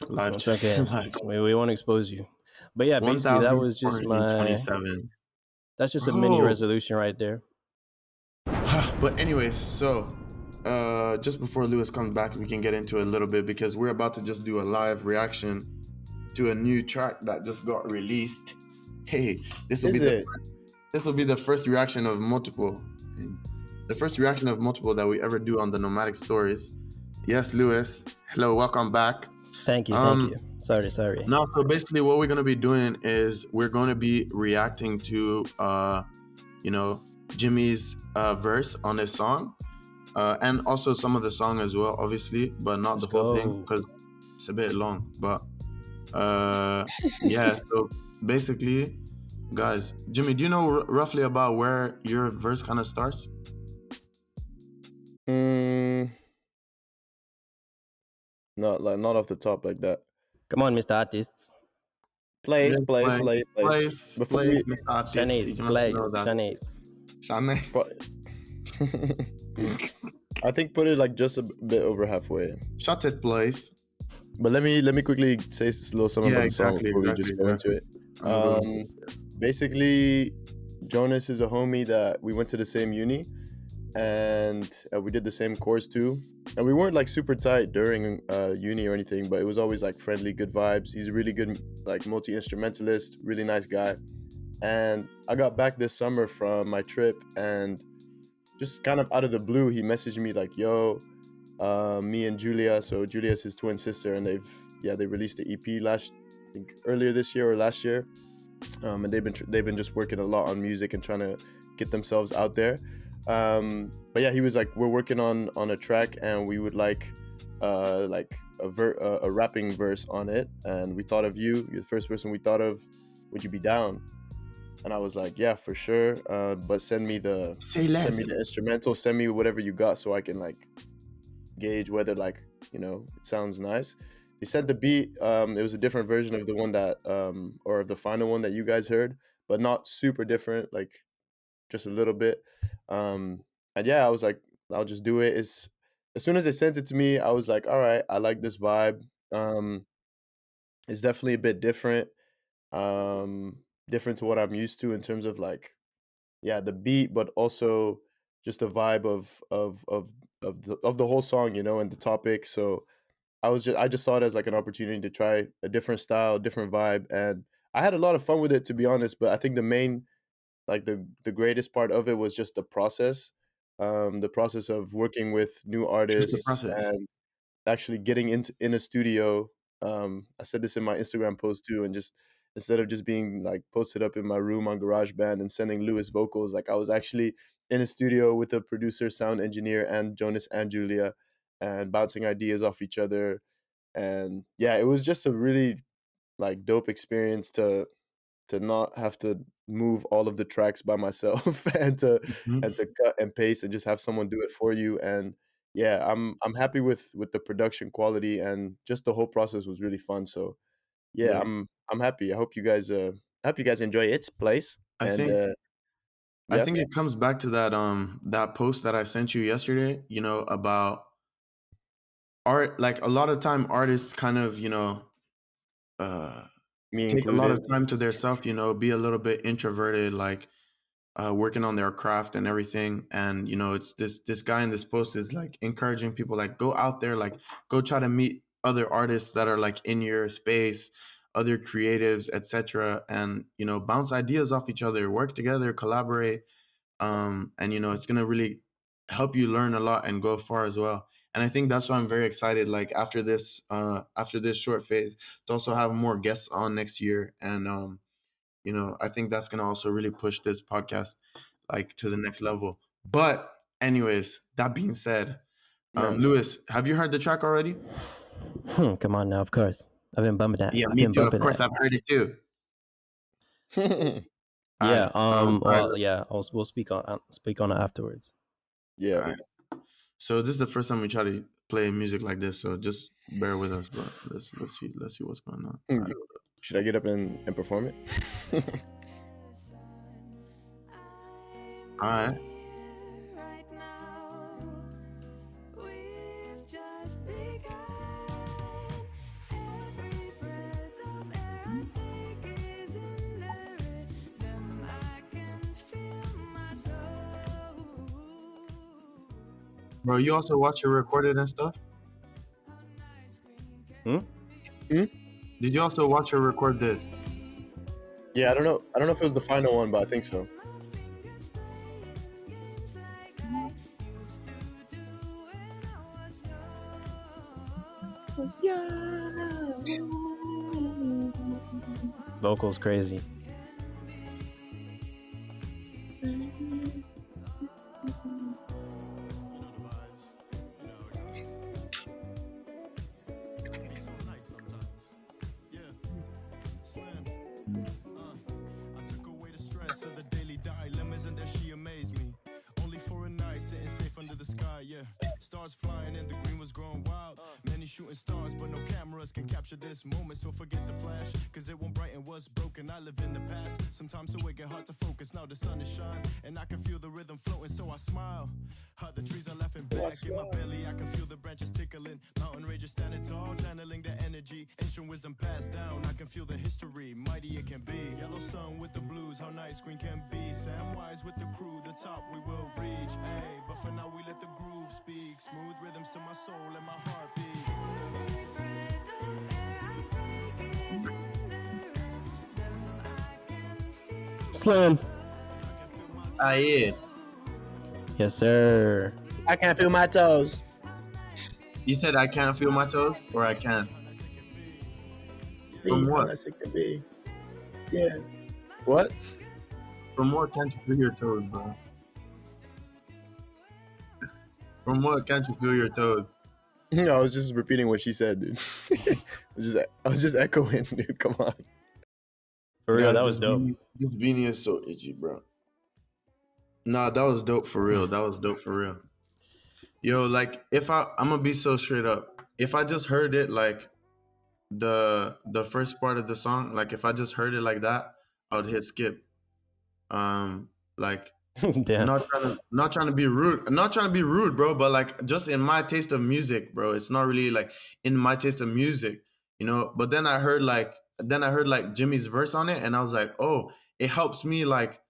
Live It's check. okay. Live check. We won't expose you. But yeah, basically that was just my 1,427. that's just a mini Bro. resolution right there. But anyways, so just before Lewis comes back, we can get into it a little bit because we're about to just do a live reaction to a new track that just got released. Hey, this will be Is it? the first reaction of multiple. The first reaction of multiple that we ever do on the Nomadic Stories. Yes, Lewis. Hello, welcome back. Thank you, thank Um, you. Sorry. Now, so basically, what we're gonna be doing is we're gonna be reacting to, Jimmy's verse on his song, and also some of the song as well, obviously, but not Let's the whole thing go. because it's a bit long. But yeah. So basically, guys, Jimmy, do you know roughly about where your verse kind of starts? Mm, not off the top like that. Come on, Mr. Artist. Place, Just place, like lay, place. place, Before place, we, Mr. Artist. You Shanice, must know place, that. Shanice. but Shanice. I think put it like just a bit over halfway. Shut it, place. But let me quickly say a little something Yeah, about the song before we just go into exactly. it. I'm gonna go. Basically, Jonas is a homie that we went to the same uni, and we did the same course too. And we weren't like super tight during uni or anything, but it was always like friendly, good vibes. He's a really good like multi instrumentalist, really nice guy. And I got back this summer from my trip, and just kind of out of the blue, he messaged me like, "Yo, me and Julia. So Julia's his twin sister, and they released the EP I think earlier this year or last year, and they've been just working a lot on music and trying to get themselves out there. But yeah, he was like, we're working on a track, and we would like a rapping verse on it, and we thought of you. You're the first person we thought of. Would you be down? And I was like, yeah, for sure. But send me the Say less. instrumental. Send me whatever you got so I can like gauge whether like it sounds nice. He sent the beat. It was a different version of the one that or the final one that you guys heard, but not super different, like just a little bit. And yeah, I was like, I'll just do it. Is As soon as they sent it to me, I was like, all right, I like this vibe. It's definitely a bit different, different to what I'm used to in terms of like, yeah, the beat, but also just the vibe of the whole song, and the topic. So I just saw it as like an opportunity to try a different style, different vibe, and I had a lot of fun with it, to be honest. But I think the main, like the greatest part of it was just the process of working with new Trust the artists process. and actually getting in a studio. I said this in my Instagram post too, and just instead of just being like posted up in my room on GarageBand and sending Lewis vocals, like I was actually in a studio with a producer, sound engineer, and Jonas and Julia, and bouncing ideas off each other. And yeah, it was just a really like dope experience to not have to move all of the tracks by myself Mhm. and to cut and paste and just have someone do it for you. And yeah, I'm happy with the production quality, and just the whole process was really fun. So yeah, Yeah. I'm happy. I hope you guys enjoy its place. I And think I yeah, think it comes back to that post that I sent you yesterday, about art. Like a lot of time artists kind of, uh me take a lot included. of time to their self, be a little bit introverted, like working on their craft and everything. And it's this guy in this post is like encouraging people, like, go out there, like go try to meet other artists that are like in your space, other creatives, etc., and bounce ideas off each other, work together, collaborate. and it's gonna really help you learn a lot and go far as well. And I think that's why I'm very excited. Like after this short phase, to also have more guests on next year, and I think that's gonna also really push this podcast like to the next level. But anyways, that being said, Yeah. Lewis, have you heard the track already? Come on now, of course. I've been bumping that. Yeah, I've me been too. Of bumping course, that. I've heard it too. All Yeah. right. All right. Well, yeah. We'll speak on it afterwards. Yeah. All right. So this is the first time we try to play music like this. So just bear with us. But let's see what's going on. All right. Should I get up and perform it? All right. Bro, you also watch it recorded and stuff? Hmm? Did you also watch or record this? Yeah, I don't know. I don't know if it was the final one, but I think so. Vocals crazy. Stars flying and the green was growing wild. Many shooting stars, but no cameras can capture this moment. So forget the flash, cause it won't brighten what's broken. I live in the past, sometimes so it get hard to focus. Now the sun is shining, and I can feel the rhythm floating, so I smile. The trees are laughing back in my belly. I can feel the branches tickling. Mountain ranges standing tall, channeling the energy. Ancient wisdom passed down. I can feel the history, mighty it can be. Yellow sun with the blues, how nice green can be. Samwise with the crew, the top we will reach. Ay, but for now we let the groove speak. Smooth rhythms to my soul and my heartbeat. Slim. Ah, yeah. Yes, sir. I can't feel my toes. You said I can't feel my toes, or I can? From what? Unless it can be. Yeah. What? From what can't you feel your toes, bro? From what can't you feel your toes? I was just repeating what she said, dude. I was just echoing, dude. Come on. For real, Guys, that was dope. This beanie is so itchy, bro. Nah, that was dope for real. That was dope for real. Yo, like if I'm gonna be so straight up. If I just heard it like the first part of the song, like if I just heard it like that, I would hit skip. Like Damn. not trying to be rude, not trying to be rude, bro, but like just in my taste of music, bro. It's not really like in my taste of music, But then I heard like Jimmy's verse on it, and I was like, oh, it helps me like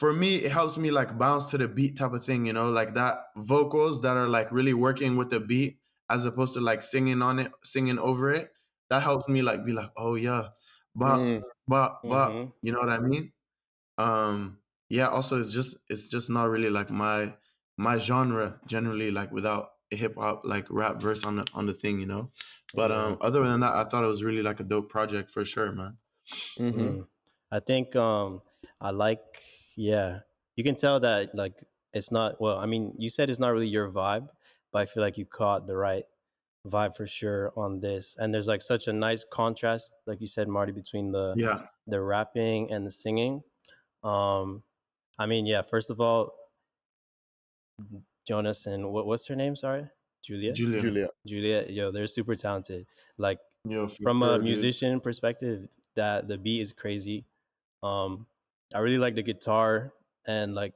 for me, it helps me like bounce to the beat type of thing, like that vocals that are like really working with the beat as opposed to like singing on it, singing over it. That helps me like be like, oh yeah, but Mm. but Mhm. you know what I mean? Um, yeah. Also, it's just not really like my genre generally, like without a hip hop like rap verse on the thing, But Yeah. other than that, I thought it was really like a dope project for sure, man. Mm-hmm. I think I like, yeah. You can tell that like it's not, well, I mean, you said it's not really your vibe, but I feel like you caught the right vibe for sure on this. And there's like such a nice contrast, like you said, Marty, between Yeah, the rapping and the singing. Um I mean, yeah, first of all, Jonas and what's her name? Sorry, Julia. Julia. Julia. Julia, yo, they're super talented. Like Yo, for from a sure, dude. musician perspective, that the beat is crazy. Um, I really like the guitar and like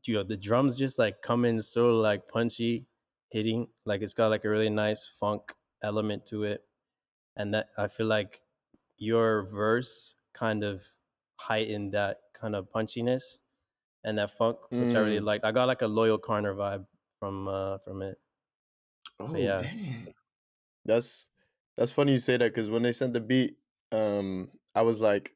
the drums just like come in so like punchy, hitting. Like it's got like a really nice funk element to it, and that I feel like your verse kind of heightened that kind of punchiness and that funk, which I really Mm. liked. I got like a Loyal Corner vibe from it. But Oh, yeah. dang. That's funny you say that because when they sent the beat, I was like,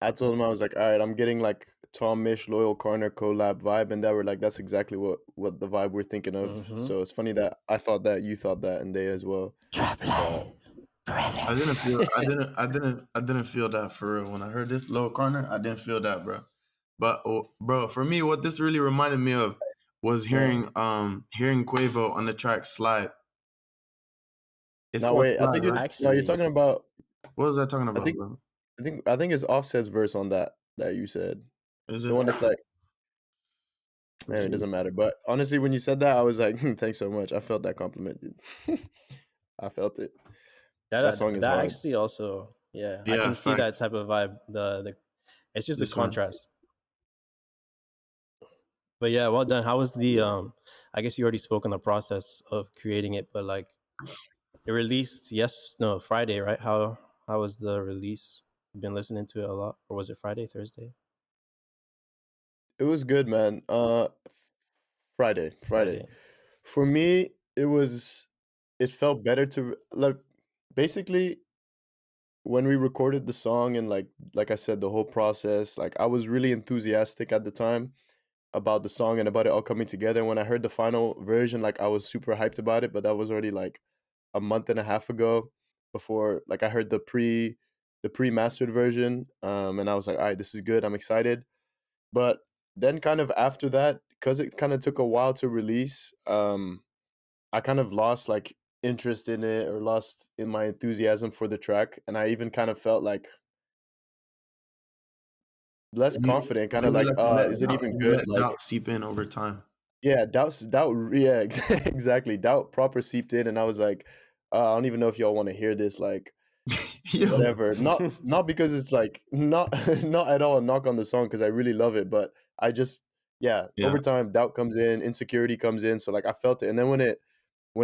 I told him I was like, all right, I'm getting like Tomish Loyal Corner collab vibe, and that we're like, that's exactly what the vibe we're thinking of. Mm-hmm. So it's funny that I thought that, you thought that, and they as well. But I didn't feel that for real. When I heard this low corner, I didn't feel that, bro. But bro, for me, what this really reminded me of was yeah. hearing Quavo on the track Slide. It's Now called wait, I Slide, think it's right? no. You're Actually, talking about. What was I talking I about, think bro? I think it's Offset's verse on that you said. Is The it? one that's like, Let's man, it see. doesn't matter. But honestly, when you said that, I was like, thanks so much. I felt that compliment, dude. I felt it. That song is that hard. actually also, yeah, I Yeah, can see that facts. type of vibe. The it's just the This one. contrast. But yeah, well done. How was the I guess you already spoke on the process of creating it, but like it released Friday, right? How was the release? You've been listening to it a lot, or was it Friday, Thursday? It was good, man. Friday. Friday. For me, it felt better to like basically when we recorded the song, and like I said, the whole process, like I was really enthusiastic at the time about the song and about it all coming together. And when I heard the final version, like I was super hyped about it, but that was already like a month and a half ago before like I heard the pre-mastered version. And I was like, all right, this is good. I'm excited. But then kind of after that, because it kind of took a while to release, I kind of lost like interest in it, or lost in my enthusiasm for the track. And I even kind of felt like less You, confident, kind of like, is it even you good? let Like, doubt seep in over time. yeah, yeah, exactly. Doubt proper seeped in, and I was like, I don't even know if y'all want to hear this, like, Yo. whatever. Not because it's like not not at all a knock on the song, because I really love it, but I just, yeah, Yeah. over time doubt comes in, insecurity comes in, so like I felt it, and then when it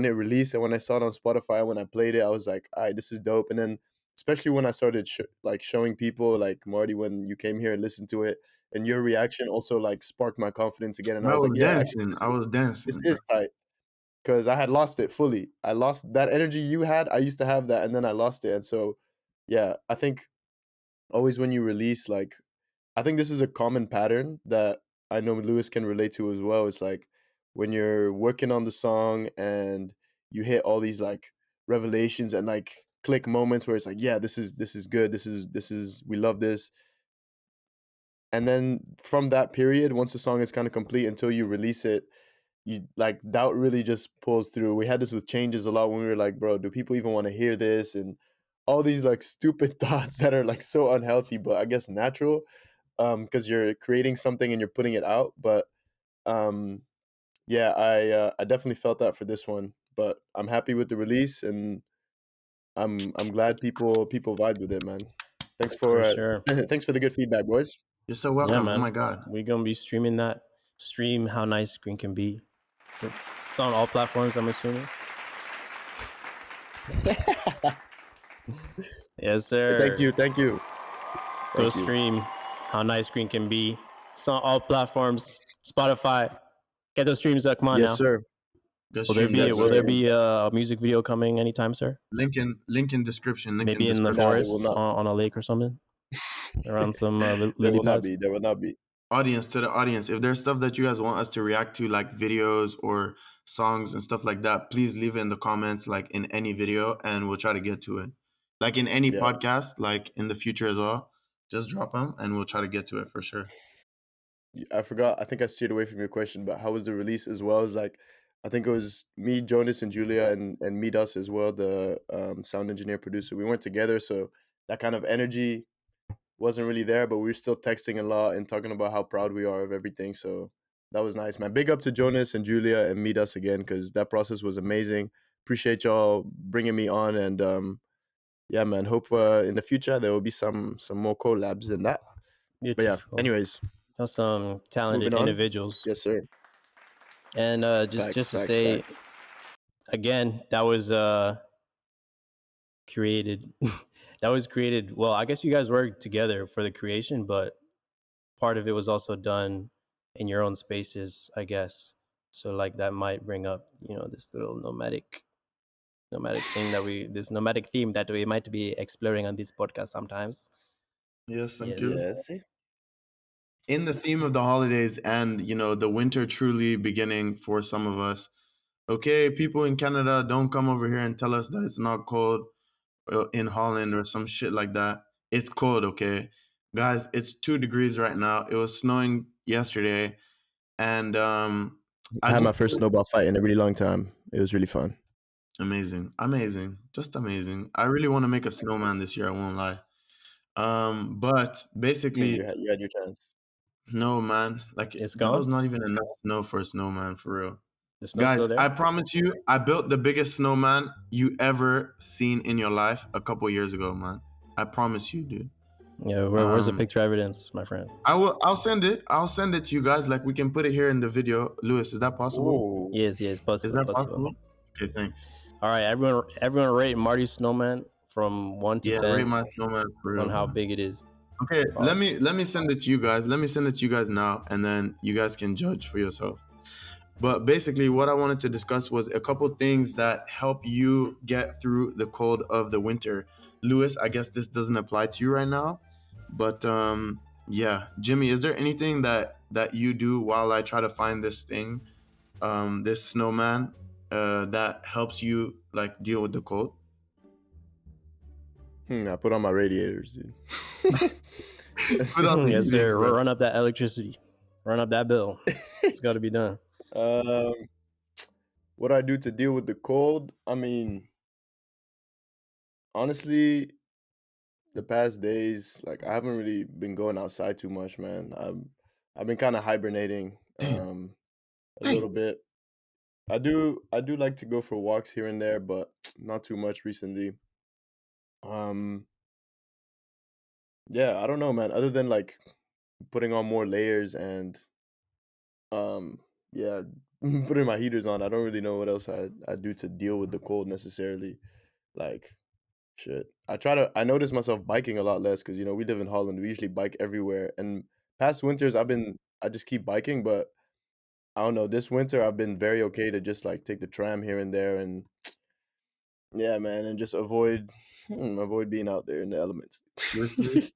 released and when I saw it on Spotify, when I played it, I was like, all right, this is dope. And then especially when I started like showing people, like Marty, when you came here and listened to it, and your reaction also like sparked my confidence again, and I I was like, was yeah, actually dancing. I was this dancing, bro. is tight, because I had lost it fully. I lost that energy you had. I used to have that, and then I lost it. And so, yeah, I think always when you release, like, I think this is a common pattern that I know Lewis can relate to as well. It's like when you're working on the song and you hit all these like revelations and like click moments where it's like, yeah, this is good. This is we love this. And then from that period, once the song is kind of complete until you release it, you like doubt really just pulls through. We had this with Changes a lot when we were like, bro, do people even want to hear this? And all these like stupid thoughts that are like so unhealthy, but I guess natural, because you're creating something and you're putting it out. But um, yeah, I definitely felt that for this one. But I'm happy with the release, and I'm glad people vibed with it, man. Thanks For for sure. thanks for the good feedback, boys. You're so Yeah, welcome. Oh man. my God. We're gonna be streaming that. Stream How Nice Green Can Be. It's on all platforms, I'm assuming. Yes, Thank sir. you, Go thank you. stream How Nice Green Can Be. It's on all platforms. Spotify. Get those streams up. Come on Yes, now. sir. Go Will there stream be that, Yes, will bro. there sir. be a music video coming anytime, sir? Link in description. Link in Maybe in the Nah, description. there will forests not. on a lake or something around some There lily will not pads. be. There will not be. Audience, to the audience, if there's stuff that you guys want us to react to, like videos or songs and stuff like that, please leave it in the comments, like in any video, and we'll try to get to it. Like in any Yeah. podcast, like in the future as well, just drop them and we'll try to get to it for sure. I forgot. I think I steered away from your question, but how was the release as well? As like, I think it was me, Jonas, and Julia, and Meet Us as well, the sound engineer producer. We went together, so that kind of energy wasn't really there, but we were still texting a lot and talking about how proud we are of everything. So that was nice, man. Big up to Jonas and Julia and Meet Us again, because that process was amazing. Appreciate y'all bringing me on, and yeah, man. Hope in the future there will be some more collabs than that. But yeah, Beautiful. anyways, That's some talented moving on. individuals. Yes, sir. And Facts, just to facts, say facts. again, that was created. That was created. Well, I guess you guys worked together for the creation, but part of it was also done in your own spaces, I guess. So like that might bring up, this little nomadic thing this nomadic theme that we might be exploring on this podcast sometimes. Yes, thank Yes. you. Yes. in the theme of the holidays and the winter truly beginning for some of us. Okay, people in Canada, don't come over here and tell us that it's not cold in Holland or some shit like that. It's cold, okay, guys. It's 2 degrees right now. It was snowing yesterday, and I I had just my first snowball fight in a really long time. It was really fun. amazing, just amazing. I really want to make a snowman this year. I won't lie. But basically, You had your chance. no, man. Like It's that gone. was not even enough snow for a snowman, for real. The snow's still Guys, I there. promise you, I built the biggest snowman you ever seen in your life a couple years ago, man. I promise you, dude. Yeah, where's the picture evidence, my friend? I'll send it. I'll send it to you guys. Like we can put it here in the video. Lewis, is that possible? Oh, Yes, Is possible, that possible. possible? Okay, thanks. All right, everyone rate Marty's snowman from 1 to Yeah, rate 10 my snowman for real, on how man. big it is. Okay, Pause. let me send it to you guys. Let me send it to you guys now, and then you guys can judge for yourself. But basically, what I wanted to discuss was a couple things that help you get through the cold of the winter. Lewis, I guess this doesn't apply to you right now, but yeah, Jimmy, is there anything that you do while I try to find this thing, this snowman, that helps you like deal with the cold? I put on my radiators, dude. Put on the Yes, heating, sir. bro. Run up that electricity. Run up that bill. It's got to be done. What I do to deal with the cold? I mean, honestly, the past days, like I haven't really been going outside too much, man. I've been kind of hibernating Damn, a damn. little bit. I do like to go for walks here and there, but not too much recently. Um, yeah, I don't know, man. Other than like putting on more layers and yeah, putting my heaters on, I don't really know what else I do to deal with the cold necessarily. Like shit. I notice myself biking a lot less because we live in Holland. We usually bike everywhere. And past winters I just keep biking, but I don't know, this winter I've been very okay to just like take the tram here and there and yeah, man, and just avoid being out there in the elements. Seriously?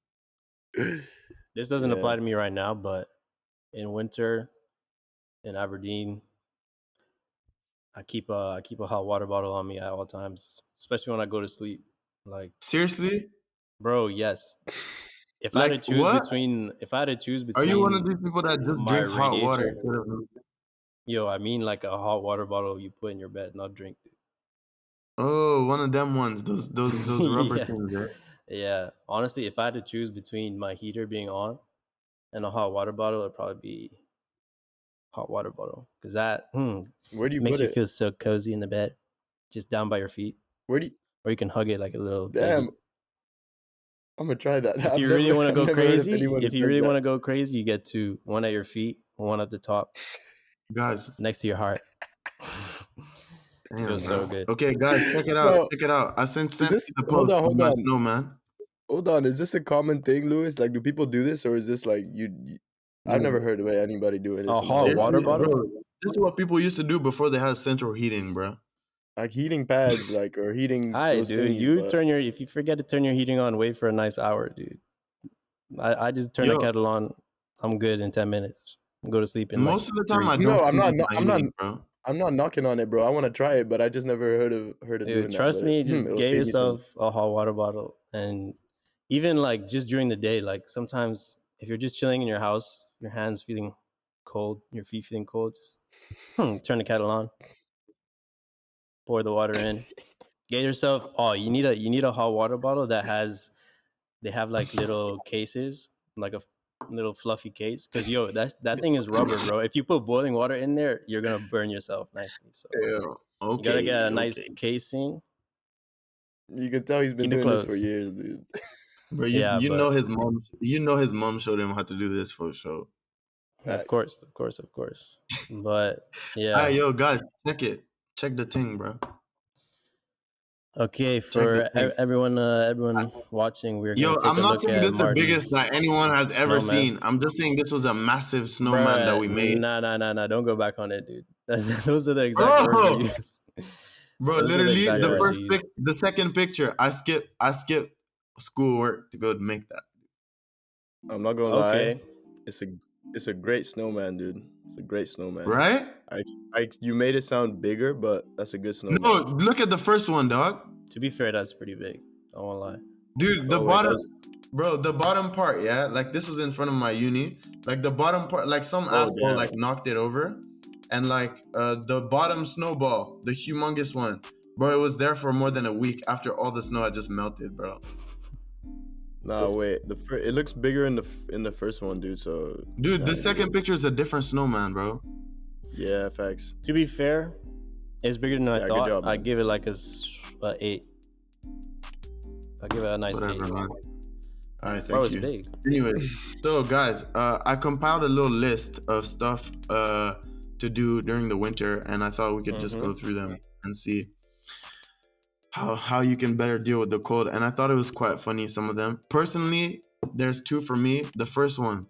This doesn't Yeah. apply to me right now, but in winter in Aberdeen, I keep a hot water bottle on me at all times, especially when I go to sleep. Like, Seriously? bro, yes. If I had to Like choose what? between, Are you one of between these people that just my drinks hot water radiator, instead of? yo, I mean like a hot water bottle you put in your bed, not drink. Oh, one of them ones. Those rubber Yeah, things, right? yeah. Honestly, if I had to choose between my heater being on and a hot water bottle, it'd probably be hot water bottle because that Where do you makes put you it? feel so cozy in the bed, just down by your feet, Where do you or you can hug it like a little Damn, baby. I'm gonna try that. If you really want to I've go never heard of crazy, anyone who does that. you get two: one at your feet, one at the top, Guys, next to your heart. damn, Feels bro. so good. Okay, guys, check it out. Bro, Check it out. I is sent this you the hold post on, of hold my on. snowman. Hold on, is this a common thing, Lewis? Like, do people do this, or is this like I've never Bro, heard of anybody doing A this in my hot whole water life, seriously, man. bottle? bro. This is what people used to do before they had central heating, bro. Like heating pads, like or heating All right, those dude. thingies, but If you forget to turn your heating on, wait for a nice hour, dude. I just turn the Yo, kettle on. I'm good in 10 minutes. Go to sleep in like most of the time 3. I no, don't turn on my heating, bro. I'm not knocking on it, bro. I want to try it, but I just never heard of Dude, doing that. trust But me, just it'll get save me some. yourself a hot water bottle. And even like just during the day, like sometimes if you're just chilling in your house, your hands feeling cold, your feet feeling cold, just turn the kettle on, pour the water in. Get yourself you need a hot water bottle that they have like little cases, like a little fluffy case. Cause that thing is rubber, bro. If you put boiling water in there, you're gonna burn yourself nicely. So Yeah. you gotta get Okay, a nice okay. casing. You can tell he's been Keep it doing this for close. years, dude. Bro, Yeah, you know but his mom. You know his mom showed him how to do this for sure. of Facts. course, of course, of course. But All yeah. right, yo, guys, check it. Check the thing, bro. Okay, Check the for thing. everyone watching, we're Yo, gonna take I'm a not look saying at this is the biggest Marty's that anyone has ever snowman. seen. I'm just saying this was a massive snowman that Bruh, we made. nah. Don't go back on it, dude. Those are the exact words you Bro, used. bro, Those are the literally exact Yeah. words you used. the second picture, I skipped schoolwork to go make that. I'm not gonna lie. Okay. It's a great snowman, dude. It's a great snowman. Right? You made it sound bigger, but that's a good No, snowman. look at the first one, dog. To be fair, that's pretty big. I won't lie. Dude, the Oh wait, bottom, bro, the bottom part, yeah, like this was in front of my uni. Like the bottom part, like some asshole damn. like knocked it over, and like the bottom snowball, the humongous one, bro, it was there for more than a week after all the snow had just melted, bro. Nah, wait. It looks bigger in the first one, dude. So Dude, the second picture is a different snowman, bro. yeah, facts. To be fair, it's bigger than I Yeah, good thought. job, I man. give it like a 8. I give it a nice Whatever, 8. man. All right, Bro, thank it's you. big. Anyways, so guys, I compiled a little list of stuff to do during the winter, and I thought we could just go through them and see how you can better deal with the cold. And I thought it was quite funny, some of them. Personally, there's 2 for me. The first one,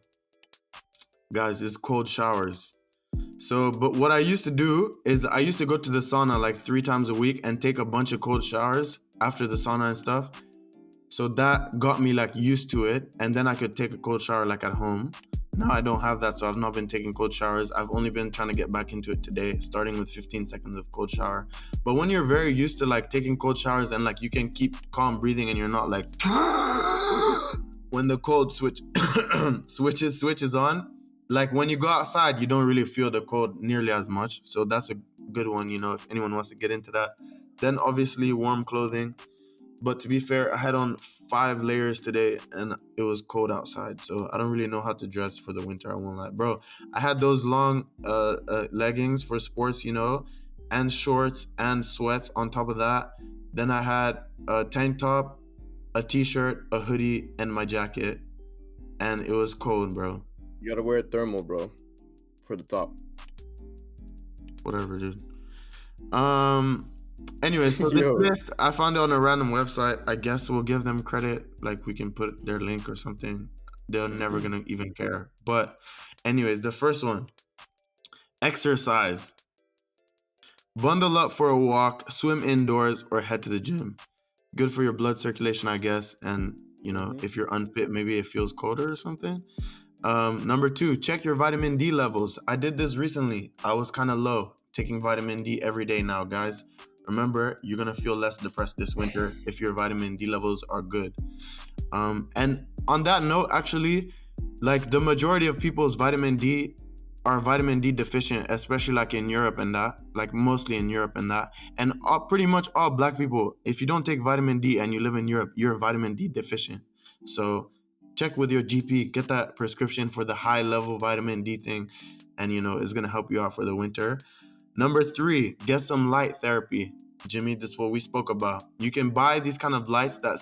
guys, is cold showers. So, but what I used to do is I used to go to the sauna like 3 times a week and take a bunch of cold showers after the sauna and stuff. So that got me like used to it, and then I could take a cold shower like at home. Now I don't have that, so I've not been taking cold showers. I've only been trying to get back into it today, starting with 15 seconds of cold shower. But when you're very used to like taking cold showers and like you can keep calm breathing and you're not like when the cold switches on, like when you go outside, you don't really feel the cold nearly as much. So that's a good one, you know, if anyone wants to get into that. Then obviously warm clothing. But to be fair, I had on 5 layers today and it was cold outside. So I don't really know how to dress for the winter, I won't lie. Bro, I had those long leggings for sports, you know, and shorts and sweats on top of that. Then I had a tank top, a t-shirt, a hoodie, and my jacket. And it was cold, bro. You gotta wear a thermal, bro, for the top. Whatever, dude. Anyway, so this Yo. list I found it on a random website. I guess we'll give them credit, like we can put their link or something. They're never gonna even care. But anyways, the first one, exercise. Bundle up for a walk, swim indoors, or head to the gym. Good for your blood circulation, I guess. And you know, if you're unfit, maybe it feels colder or something. Number 2, check your vitamin D levels. I did this recently. I was kind of low. Taking vitamin D every day now, guys. Remember, you're gonna feel less depressed this winter if your vitamin D levels are good. And on that note, actually, like the majority of people's vitamin D are vitamin D deficient, especially like in Europe and that, like mostly in Europe and that. And pretty much all Black people, if you don't take vitamin D and you live in Europe, you're vitamin D deficient. So check with your GP, get that prescription for the high level vitamin D thing, and you know it's gonna help you out for the winter. Number 3, get some light therapy. Jimmy, this is what we spoke about. You can buy these kind of lights that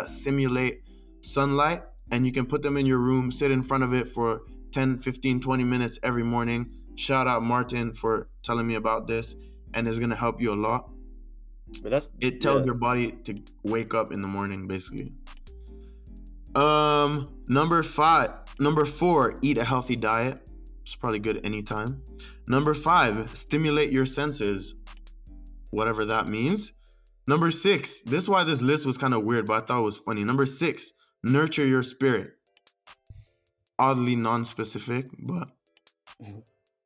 simulate sunlight, and you can put them in your room, sit in front of it for 10, 15, 20 minutes every morning. Shout out Martin for telling me about this, and it's gonna help you a lot. But it tells your body to wake up in the morning, basically. Number 4, eat a healthy diet. It's probably good anytime. Number 5, stimulate your senses, whatever that means. Number 6, this is why this list was kind of weird, but I thought it was funny. Number 6, nurture your spirit. Oddly non-specific, but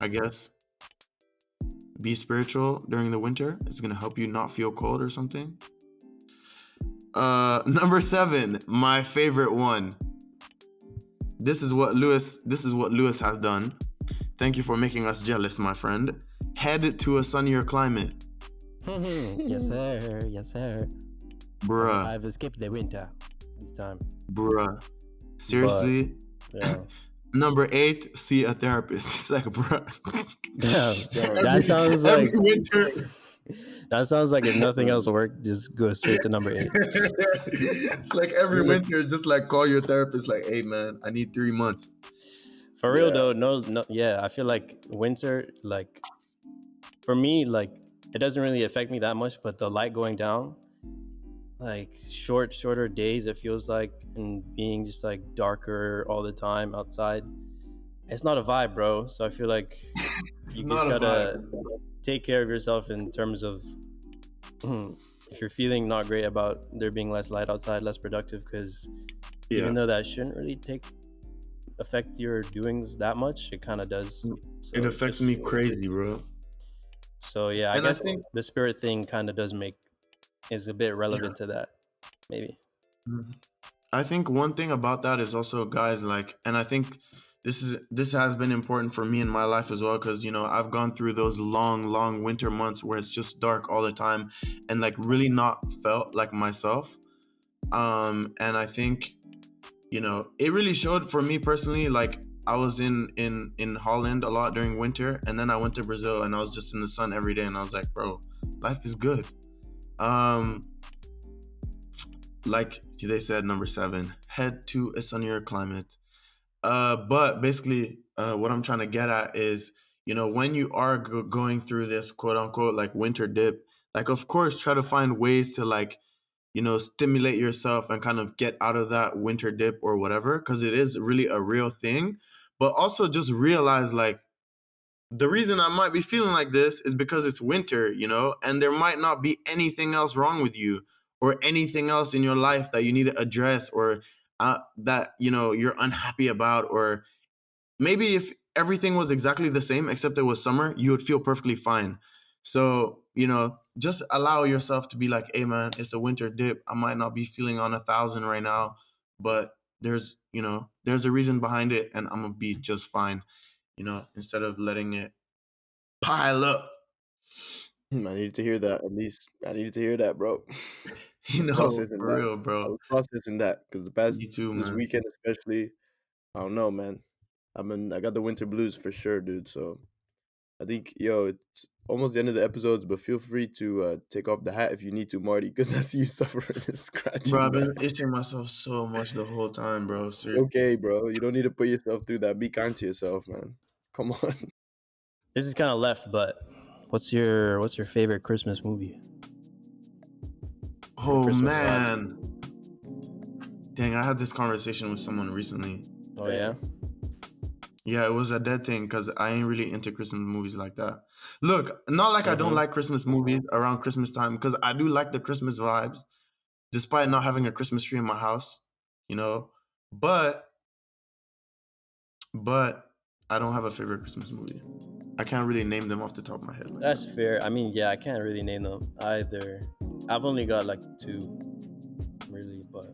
I guess be spiritual during the winter. It's gonna help you not feel cold or something. Number 7, my favorite one. This is what Lewis has done. Thank you for making us jealous, my friend. Head to a sunnier climate. Yes, sir. Yes, sir. Bruh. I've escaped the winter this time. Bruh. Seriously? But, yeah. Number 8, see a therapist. It's like, bruh. Damn. That sounds like every winter. That sounds like if nothing else worked, just go straight to number 8. It's like every winter, just like call your therapist, like, hey man, I need 3 months. For real though, no, yeah, I feel like winter, like for me, like it doesn't really affect me that much, but the light going down, like shorter days, it feels like, and being just like darker all the time outside, it's not a vibe, bro. So I feel like you just gotta take care of yourself in terms of if you're feeling not great about there being less light outside, less productive, because even though that shouldn't really take affect your doings that much. It kind of does. So It affects me crazy, bro. So yeah, I And I guess think the spirit thing kind of is a bit relevant to that, maybe. I think one thing about that is also, guys, like, and I think this has been important for me in my life as well, because I've gone through those long winter months where it's just dark all the time, and like really not felt like myself. And I think it really showed for me personally. Like, I was in Holland a lot during winter, and then I went to Brazil, and I was just in the sun every day, and I was like, bro, life is good. Like they said, number 7, head to a sunnier climate. But basically, what I'm trying to get at is, when you are going through this quote unquote like winter dip, like, of course, try to find ways to, like, stimulate yourself and kind of get out of that winter dip or whatever, because it is really a real thing. But also just realize, like, the reason I might be feeling like this is because it's winter, and there might not be anything else wrong with you or anything else in your life that you need to address, or that, you're unhappy about. Or maybe if everything was exactly the same except it was summer, you would feel perfectly fine. So, just allow yourself to be like, hey, man, it's a winter dip. I might not be feeling on 1,000 right now, but there's a reason behind it, and I'm going to be just fine. Instead of letting it pile up. I needed to hear that. At least I needed to hear that, bro. Processing For that. real, I bro. was processing that because Me too, this man. weekend especially, I don't know, man. I got the winter blues for sure, dude. So I think, it's almost the end of the episodes, but feel free to take off the hat if you need to, Marty, because I see you suffering and scratching Bro, I've back. been itching myself so much the whole time, bro. It's Seriously. okay, bro. You don't need to put yourself through that. Be kind to yourself, man. Come on. This is kind of left, but what's your favorite Christmas movie? Oh, Christmas vibes. man. Dang, I had this conversation with someone recently. Oh yeah. Yeah, it was a dead thing because I ain't really into Christmas movies like that. Look, not like I don't like Christmas movies around Christmas time, because I do like the Christmas vibes, despite not having a Christmas tree in my house, But I don't have a favorite Christmas movie. I can't really name them off the top of my head. Like That's fair. I mean, yeah, I can't really name them either. I've only got like 2, really. But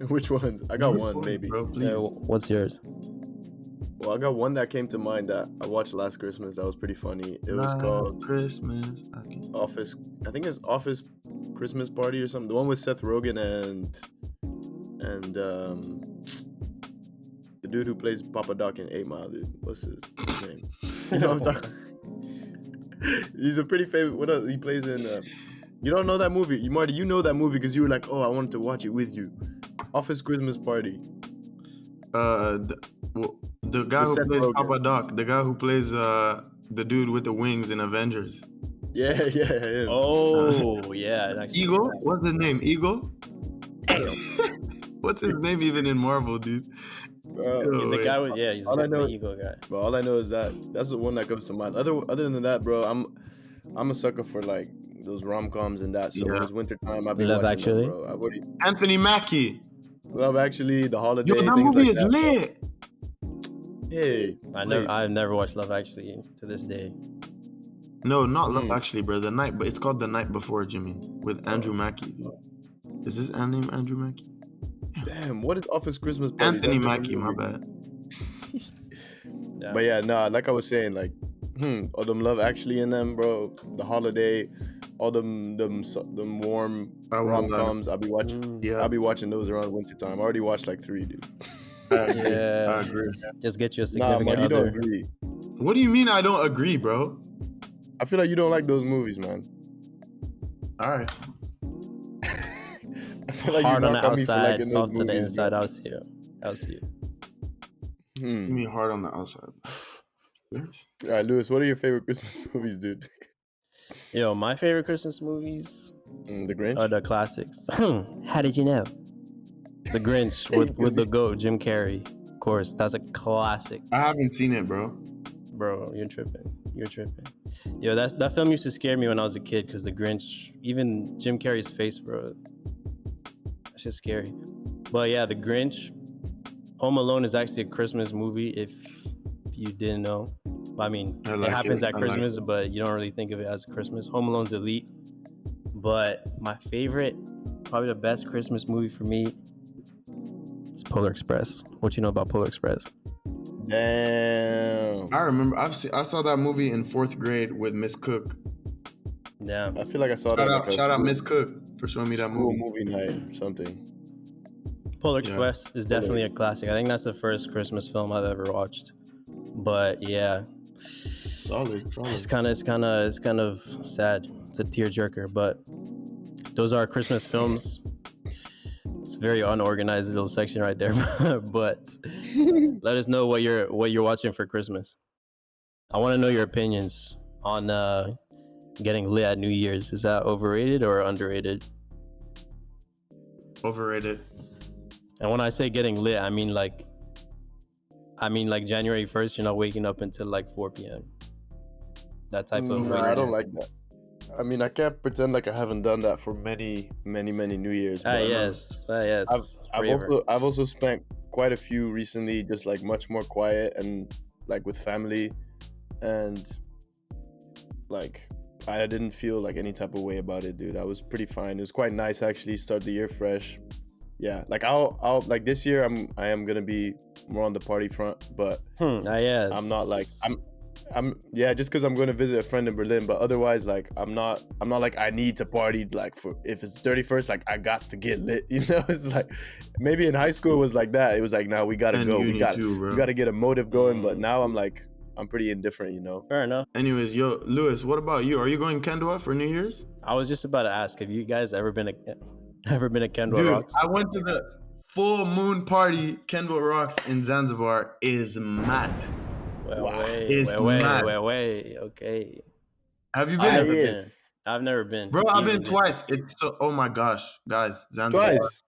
Which ones? I got one, maybe. Bro, please. yeah, what's yours? Well, I got one that came to mind that I watched last Christmas. That was pretty funny. It was Last called Christmas. Office. I think it's Office Christmas Party or something. The one with Seth Rogen and the dude who plays Papa Doc in 8 Mile, dude. What's his name? You know what I'm talking? He's a pretty famous. What else? He plays in. You don't know that movie, Marty? You know that movie because you were like, "Oh, I wanted to watch it with you." Office Christmas Party. The guy With who Seth plays Rogen. Papa Doc, the guy who plays the dude with the wings in Avengers. Yeah. Him. Oh yeah, actually, Eagle? What's his name? Eagle? What's his name even in Marvel, dude? He's the guy with he's All I the know- ego guy. But all I know is that's the one that comes to mind. Other than that, bro, I'm a sucker for like those rom-coms and that. So when it's winter time, I'll be Love watching Actually? them, bro. I've already Anthony Mackie. Love Actually, The Holiday, Yo, that things movie like is that. lit. Hey, I've never watched Love Actually to this day. No, not Love Actually, bro. But it's called The Night Before, Jimmy, with Andrew Mackie. Dude. Is his name Andrew Mackie? Damn, what is Office Christmas Party? Anthony Mackie, my bad. But yeah, nah, like I was saying, like, all them Love Actually in them, bro. The Holiday, all them warm rom-coms. I'll be watching. Yeah. I'll be watching those around winter time. I already watched like 3, dude. Yeah, I agree. just get you a Nah, significant man, you don't other. agree. What do you mean I don't agree, bro? I feel like you don't like those movies, man. All right. I feel like Hard you on the knock me for outside, liking those soft to the movies, inside. bro. I'll see you. You mean hard on the outside? Yes. All right, Lewis, what are your favorite Christmas movies, dude? Yo, my favorite Christmas movies The Grinch? are the classics. How did you know? The Grinch with the GOAT, Jim Carrey. Of course, that's a classic. I haven't seen it, bro. Bro, you're tripping. Yo, that film used to scare me when I was a kid because the Grinch, even Jim Carrey's face, bro, that shit's scary. But yeah, the Grinch, Home Alone is actually a Christmas movie. If you didn't know, I mean, I it like happens it. at I like Christmas, it. but you don't really think of it as Christmas. Home Alone's elite. But my favorite, probably the best Christmas movie for me, is Polar Express. What you know about Polar Express? Damn. I remember I saw that movie in 4th grade with Miss Cook. Yeah. I feel like I saw that like a Shout out school, Miss Cook for showing me that school movie. movie night or something. Polar Yeah. Express is definitely a classic. I think that's the first Christmas film I've ever watched. But yeah, Solid. it's kind of sad. It's a tearjerker, but those are Christmas films. It's a very unorganized little section right there, but let us know what you're watching for Christmas. I want to know your opinions on getting lit at New Year's. Is that overrated or underrated? Overrated. And when I say getting lit, I mean like January 1st, you're not waking up until like 4 p.m. That type of Nah, I wasting. don't like that. I mean, I can't pretend like I haven't done that for many New Years. But Yes. I've also spent quite a few recently, just like much more quiet and like with family, and like I didn't feel like any type of way about it, dude. I was pretty fine. It was quite nice actually. Start the year fresh. Yeah, like I'll like this year I am gonna be more on the party front, but Yes. I'm not like I'm yeah, just because I'm going to visit a friend in Berlin, but otherwise like I'm not like I need to party like for if it's 31st, like I got to get lit, you know. It's like maybe in high school it was like that. It was like, now we gotta And go, uni we got too, bro. we got to get a motive going. But now I'm like I'm pretty indifferent, you know. Fair enough. Anyways, yo, Lewis, what about you? Are you going Kendwa for New Year's? I was just about to ask, have you guys ever been a Kendwa Dude, Rocks? I went to the full moon party. Kendwa Rocks in Zanzibar is mad. Wow. Wait. Okay. Have you I've been? never been. I've never been. Bro, I've Even been this- twice. It's so, oh my gosh, guys, Zanzibar, Twice.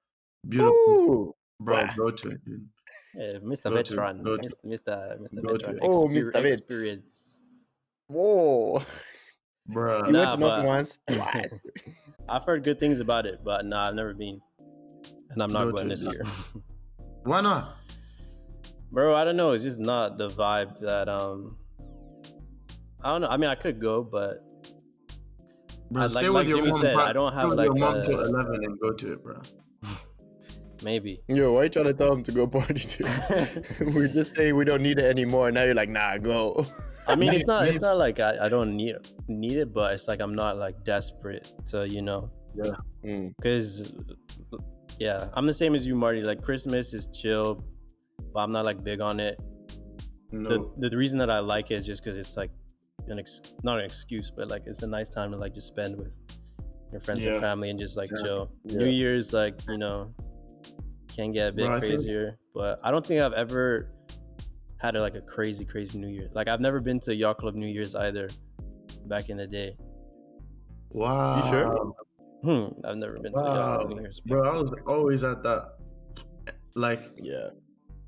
beautiful. Ooh. Bro, Wow. go to it, dude. Yeah, Mr. Go to- Veteran. go to- Mr. go to Veteran. it. Oh, Mr. Vet. Experience. Whoa. Bro, You Nah, went to nothing but- once, twice. I've heard good things about it, but nah, I've never been. And I'm not Go going to this it. year. why not? Bro, I don't know. It's just not the vibe that I don't know. I mean, I could go, but Bro, I'd stay like with your Jimmy mom. said, I don't have stay with your like mom a- till 11 and go to it, bro. maybe. Yo, why you trying to tell him to go party too? We're just saying we don't need it anymore. Now you're like, nah, go. I mean, it's not Please. like I don't need it, but it's like I'm not like desperate to, you know, Mm. because yeah, I'm the same as you, Marty. Like Christmas is chill, but I'm not like big on it. No. The reason that I like it is just because it's like not an excuse, but like it's a nice time to like just spend with your friends and Yeah. family and just like Yeah. chill. Yeah. New Year's, like, you know, can get a bit Bro, I think- crazier, but I don't think I've ever had like a crazy New Year. Like I've never been to Yacht Club New Year's either back in the day. Wow. You sure? I've never been to Yacht Wow. Club New Year's. Bro, I was always at that. Like, Yeah.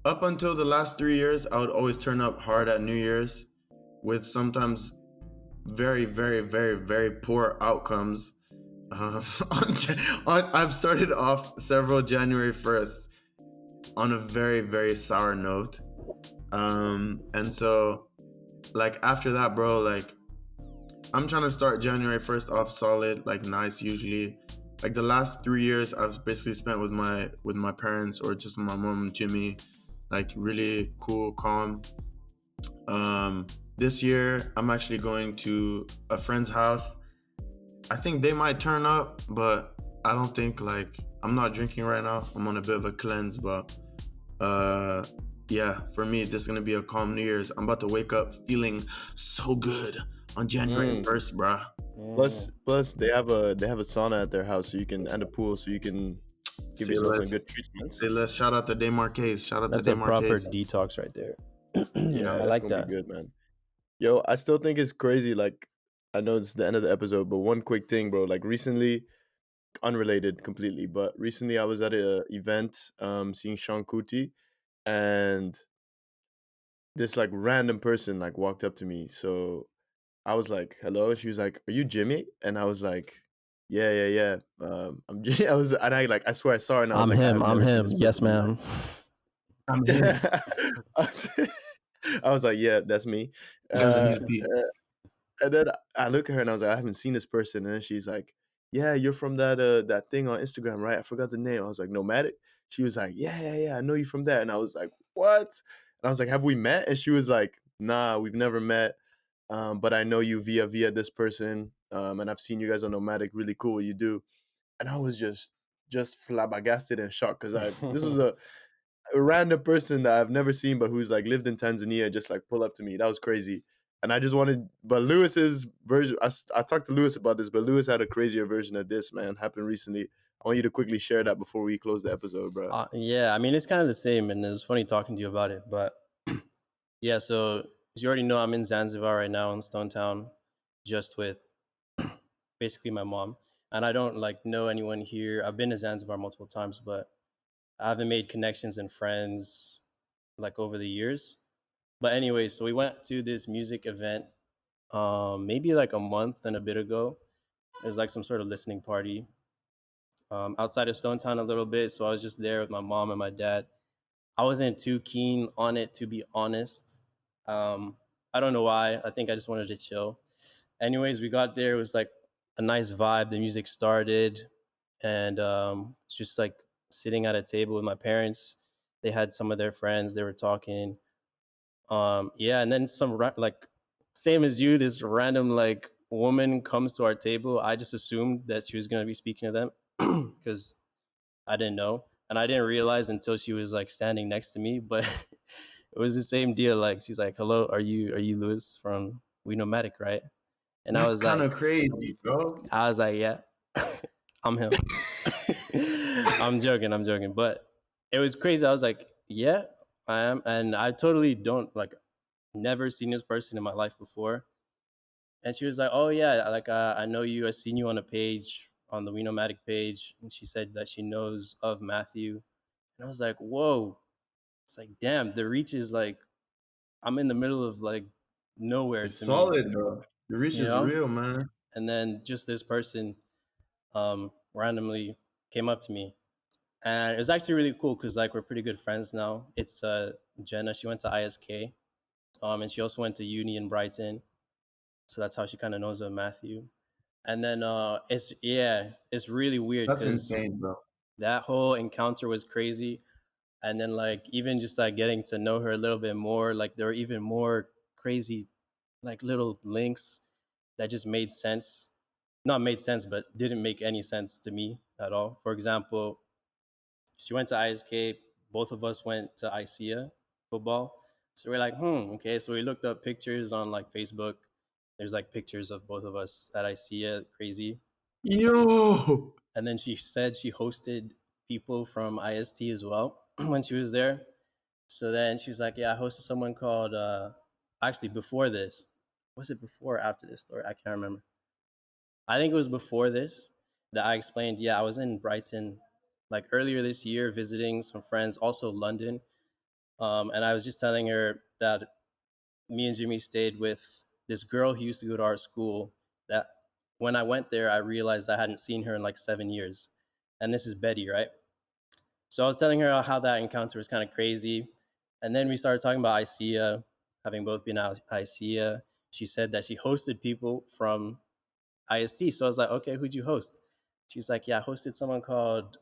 up until the last 3 years, I would always turn up hard at New Year's with sometimes very, very, very, very poor outcomes. I've started off several January 1st on a very, very sour note. And so, like, after that, bro, like, I'm trying to start January 1st off solid, like, nice usually. Like, the last 3 years, I've basically spent with my parents or just with my mom and Jimmy, like, really cool, calm. This year, I'm actually going to a friend's house. I think they might turn up, but I don't think, like, I'm not drinking right now. I'm on a bit of a cleanse, but yeah, for me, this is gonna be a calm New Year's. I'm about to wake up feeling so good on January 1st, bruh. Plus they have a sauna at their house, so you can, and a pool, so you can give Say yourself some less. good treatments. Say let's shout out to Demarques. Shout out That's to a proper Demarques. detox right there. Yeah, I that's like gonna that. be good, man. Yo, I still think it's crazy. Like, I know it's the end of the episode, but one quick thing, bro. Like recently, unrelated completely, but recently I was at an event, seeing Sean Kuti, and this like random person like walked up to me. So I was like, "Hello," and she was like, "Are you Jimmy?" And I was like, "Yeah." I'm Jimmy. I swear I saw her, and I was I'm like, him. "I've I'm never seen him. this Yes, person in my ma'am. I'm him. I was like, yeah, that's me. Doesn't Uh, need Pete. and then I look at her and I was like, I haven't seen this person. And then she's like, yeah, you're from that thing on Instagram, right? I forgot the name. I was like, Nomadic. She was like, yeah, I know you from that. And I was like, what? And I was like, have we met? And she was like, nah, we've never met. But I know you via this person. And I've seen you guys on Nomadic. Really cool what you do. And I was just flabbergasted and shocked because this was a random person that I've never seen, but who's like lived in Tanzania, just like pull up to me. That was crazy. And I just wanted, but Lewis's version, I talked to Lewis about this, but Lewis had a crazier version of this, man, happened recently. I want you to quickly share that before we close the episode, bro. Yeah, I mean, it's kind of the same, and it was funny talking to you about it. But yeah, so as you already know, I'm in Zanzibar right now in Stone Town, just with basically my mom. And I don't like know anyone here. I've been to Zanzibar multiple times, but I haven't made connections and friends like over the years. But anyway, so we went to this music event maybe like a month and a bit ago. It was like some sort of listening party outside of Stone Town a little bit. So I was just there with my mom and my dad. I wasn't too keen on it, to be honest. I don't know why. I think I just wanted to chill. Anyways, we got there. It was like a nice vibe. The music started, and it's just like sitting at a table with my parents. They had some of their friends. They were talking. Yeah, and then like same as you, this random like woman comes to our table. I just assumed that she was gonna be speaking to them because I didn't know, and I didn't realize until she was like standing next to me. But it was the same deal. Like she's like, "Hello, are you Lewis from We.Nomadic, right?" And That's kind of crazy, bro. I was like, yeah, I'm him. I'm joking. But it was crazy. I was like, yeah, I am. And I totally don't like, never seen this person in my life before. And she was like, oh, yeah, like, I know you. I seen you on a page, on the We.Nomadic page. And she said that she knows of Matthew. And I was like, whoa. It's like, damn, the reach is like, I'm in the middle of like nowhere It's to me, solid, bro. The reach you is know? real, man. And then just this person randomly came up to me, and it was actually really cool because like we're pretty good friends now. It's Jenna. She went to ISK, and she also went to uni in Brighton, so that's how she kind of knows of Matthew. And then it's really weird That's because insane, bro. that whole encounter was crazy. And then like even just like getting to know her a little bit more, like there were even more crazy like little links that just made sense, not made sense, but didn't make any sense to me at all. For example, she went to ISK, both of us went to ICEA football. So we're like, okay. So we looked up pictures on like Facebook. There's like pictures of both of us at ICEA, crazy. Yo, And then she said she hosted people from IST as well when she was there. So then she was like, yeah, I hosted someone called, actually before this, was it before or after this story? I can't remember. I think it was before this that I explained, yeah, I was in Brighton like earlier this year visiting some friends, also London. And I was just telling her that me and Jimmy stayed with this girl who used to go to our school that when I went there, I realized I hadn't seen her in like 7 years. And this is Betty, right? So I was telling her how that encounter was kind of crazy. And then we started talking about ICEA, having both been at ICEA. She said that she hosted people from IST. So I was like, okay, who'd you host? She's like, yeah, I hosted someone called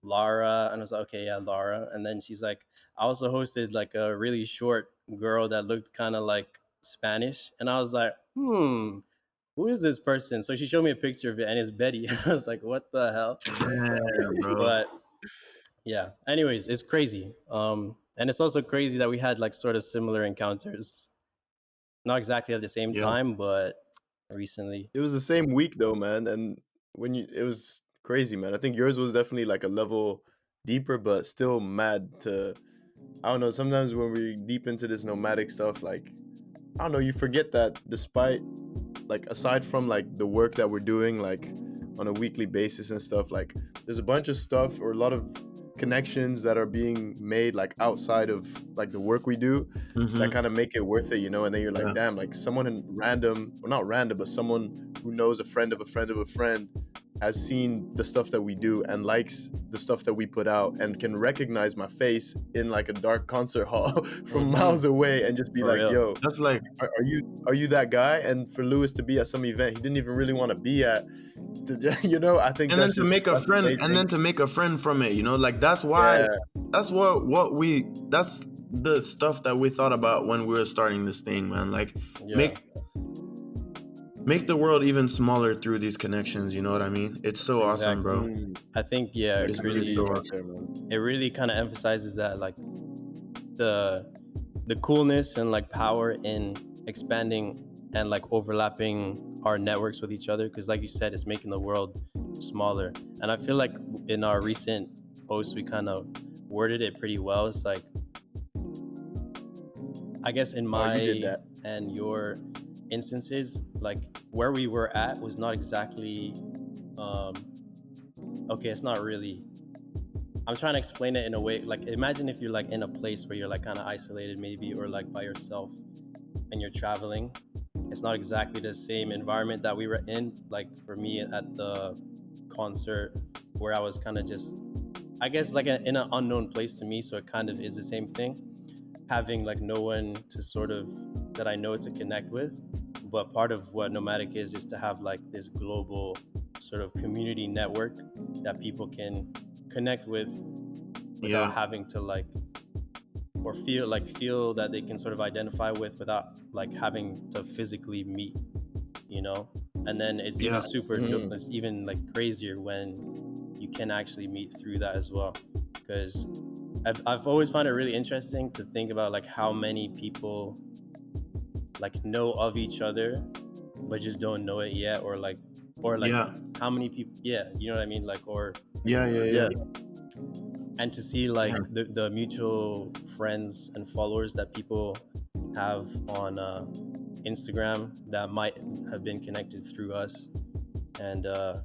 Lara. And I was like, okay, yeah, Lara. And then she's like, I also hosted like a really short girl that looked kind of like Spanish. And I was like, who is this person? So she showed me a picture of it and it's Betty. And I was like, what the hell? damn, bro. But yeah, anyways, it's crazy. And it's also crazy that we had like sort of similar encounters. Not exactly at the same Yeah. time, but recently. It was the same week though, man. And it was crazy, man. I think yours was definitely like a level deeper, but still mad to, I don't know, sometimes when we're deep into this nomadic stuff, like, I don't know, you forget that despite, like, aside from like the work that we're doing, like on a weekly basis and stuff, like there's a bunch of stuff or a lot of connections that are being made like outside of like the work we do that kind of make it worth it, you know. And then you're like, damn, like someone in random, well not random, but someone who knows a friend of a friend of a friend has seen the stuff that we do and likes the stuff that we put out and can recognize my face in like a dark concert hall from miles away and just be For like, real. yo, That's like, are you that guy? And for Lewis to be at some event he didn't even really want to be at, I think and then that's to just make a that's friend, amazing. and then to make a friend from it, like that's why, Yeah. that's that's the stuff that we thought about when we were starting this thing, man. Like, Yeah. make the world even smaller through these connections. You know what I mean? It's so awesome, bro. I think it's It's really so it really kind of emphasizes that like the coolness and like power in expanding and like overlapping our networks with each other, because like you said, it's making the world smaller. And I feel like in our recent post we kind of worded it pretty well. It's like, I guess in my you did that. and your instances, like where we were at was not exactly okay, it's not really, I'm trying to explain it in a way, like imagine if you're like in a place where you're like kind of isolated maybe, or like by yourself and you're traveling. It's not exactly the same environment that we were in. Like for me at the concert, where I was kind of just, I guess like in an unknown place to me, so it kind of is the same thing, having like no one to sort of that I know to connect with. But part of what Nomadic is to have like this global sort of community network that people can connect with without having to like, or feel that they can sort of identify with without like having to physically meet, and then it's even super dope. It's even like crazier when you can actually meet through that as well, because I've always found it really interesting to think about like how many people like know of each other but just don't know it yet, or like how many people, you know what I mean, like, or yeah. and to see like the mutual friends and followers that people have on Instagram that might have been connected through us. And I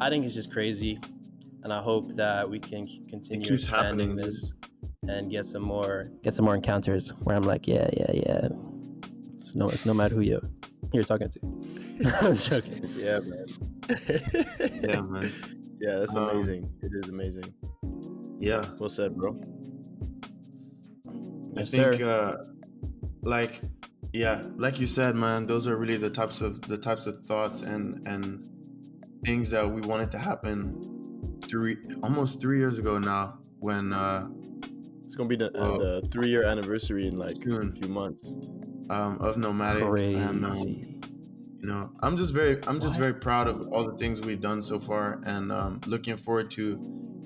think it's just crazy, and I hope that we can continue expanding this and get some more encounters where I'm like, yeah. It's no matter who you're talking to. I'm joking. Yeah, man. Yeah, man. Yeah, that's amazing. It is amazing. Yeah. Well said, bro. Yes, I think sir. like you said, man, those are really the types of thoughts and things that we wanted to happen almost 3 years ago now, when it's gonna be the 3-year anniversary in like soon, a few months of Nomadic. Crazy. And I'm just very proud of all the things we've done so far, and looking forward to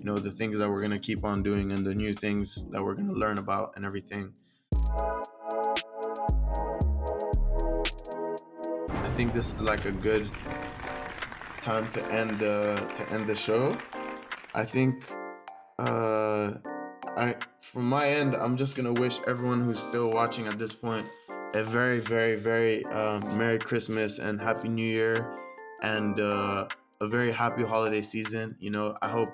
the things that we're gonna keep on doing and the new things that we're gonna learn about and everything. I think this is like a good time to end the show. I think from my end, I'm just gonna wish everyone who's still watching at this point a very, very, very Merry Christmas and Happy New Year, and a very happy holiday season. I hope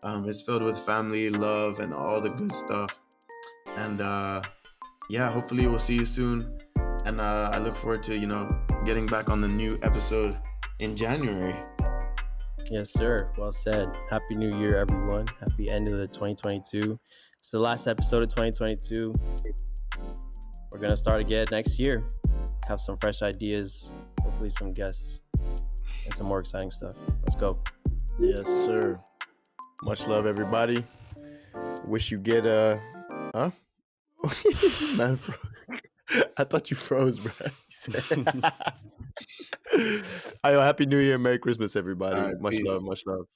it's filled with family, love, and all the good stuff. And hopefully we'll see you soon. And I look forward to getting back on the new episode in January. Yes, sir. Well said. Happy New Year, everyone. Happy end of the 2022. It's the last episode of 2022. We're going to start again next year. Have some fresh ideas, hopefully some guests, and some more exciting stuff. Let's go. Yes, sir. Much love, everybody. Wish you get huh? Man, I thought you froze, bro. Happy New Year, Merry Christmas, everybody. Right, much peace. love.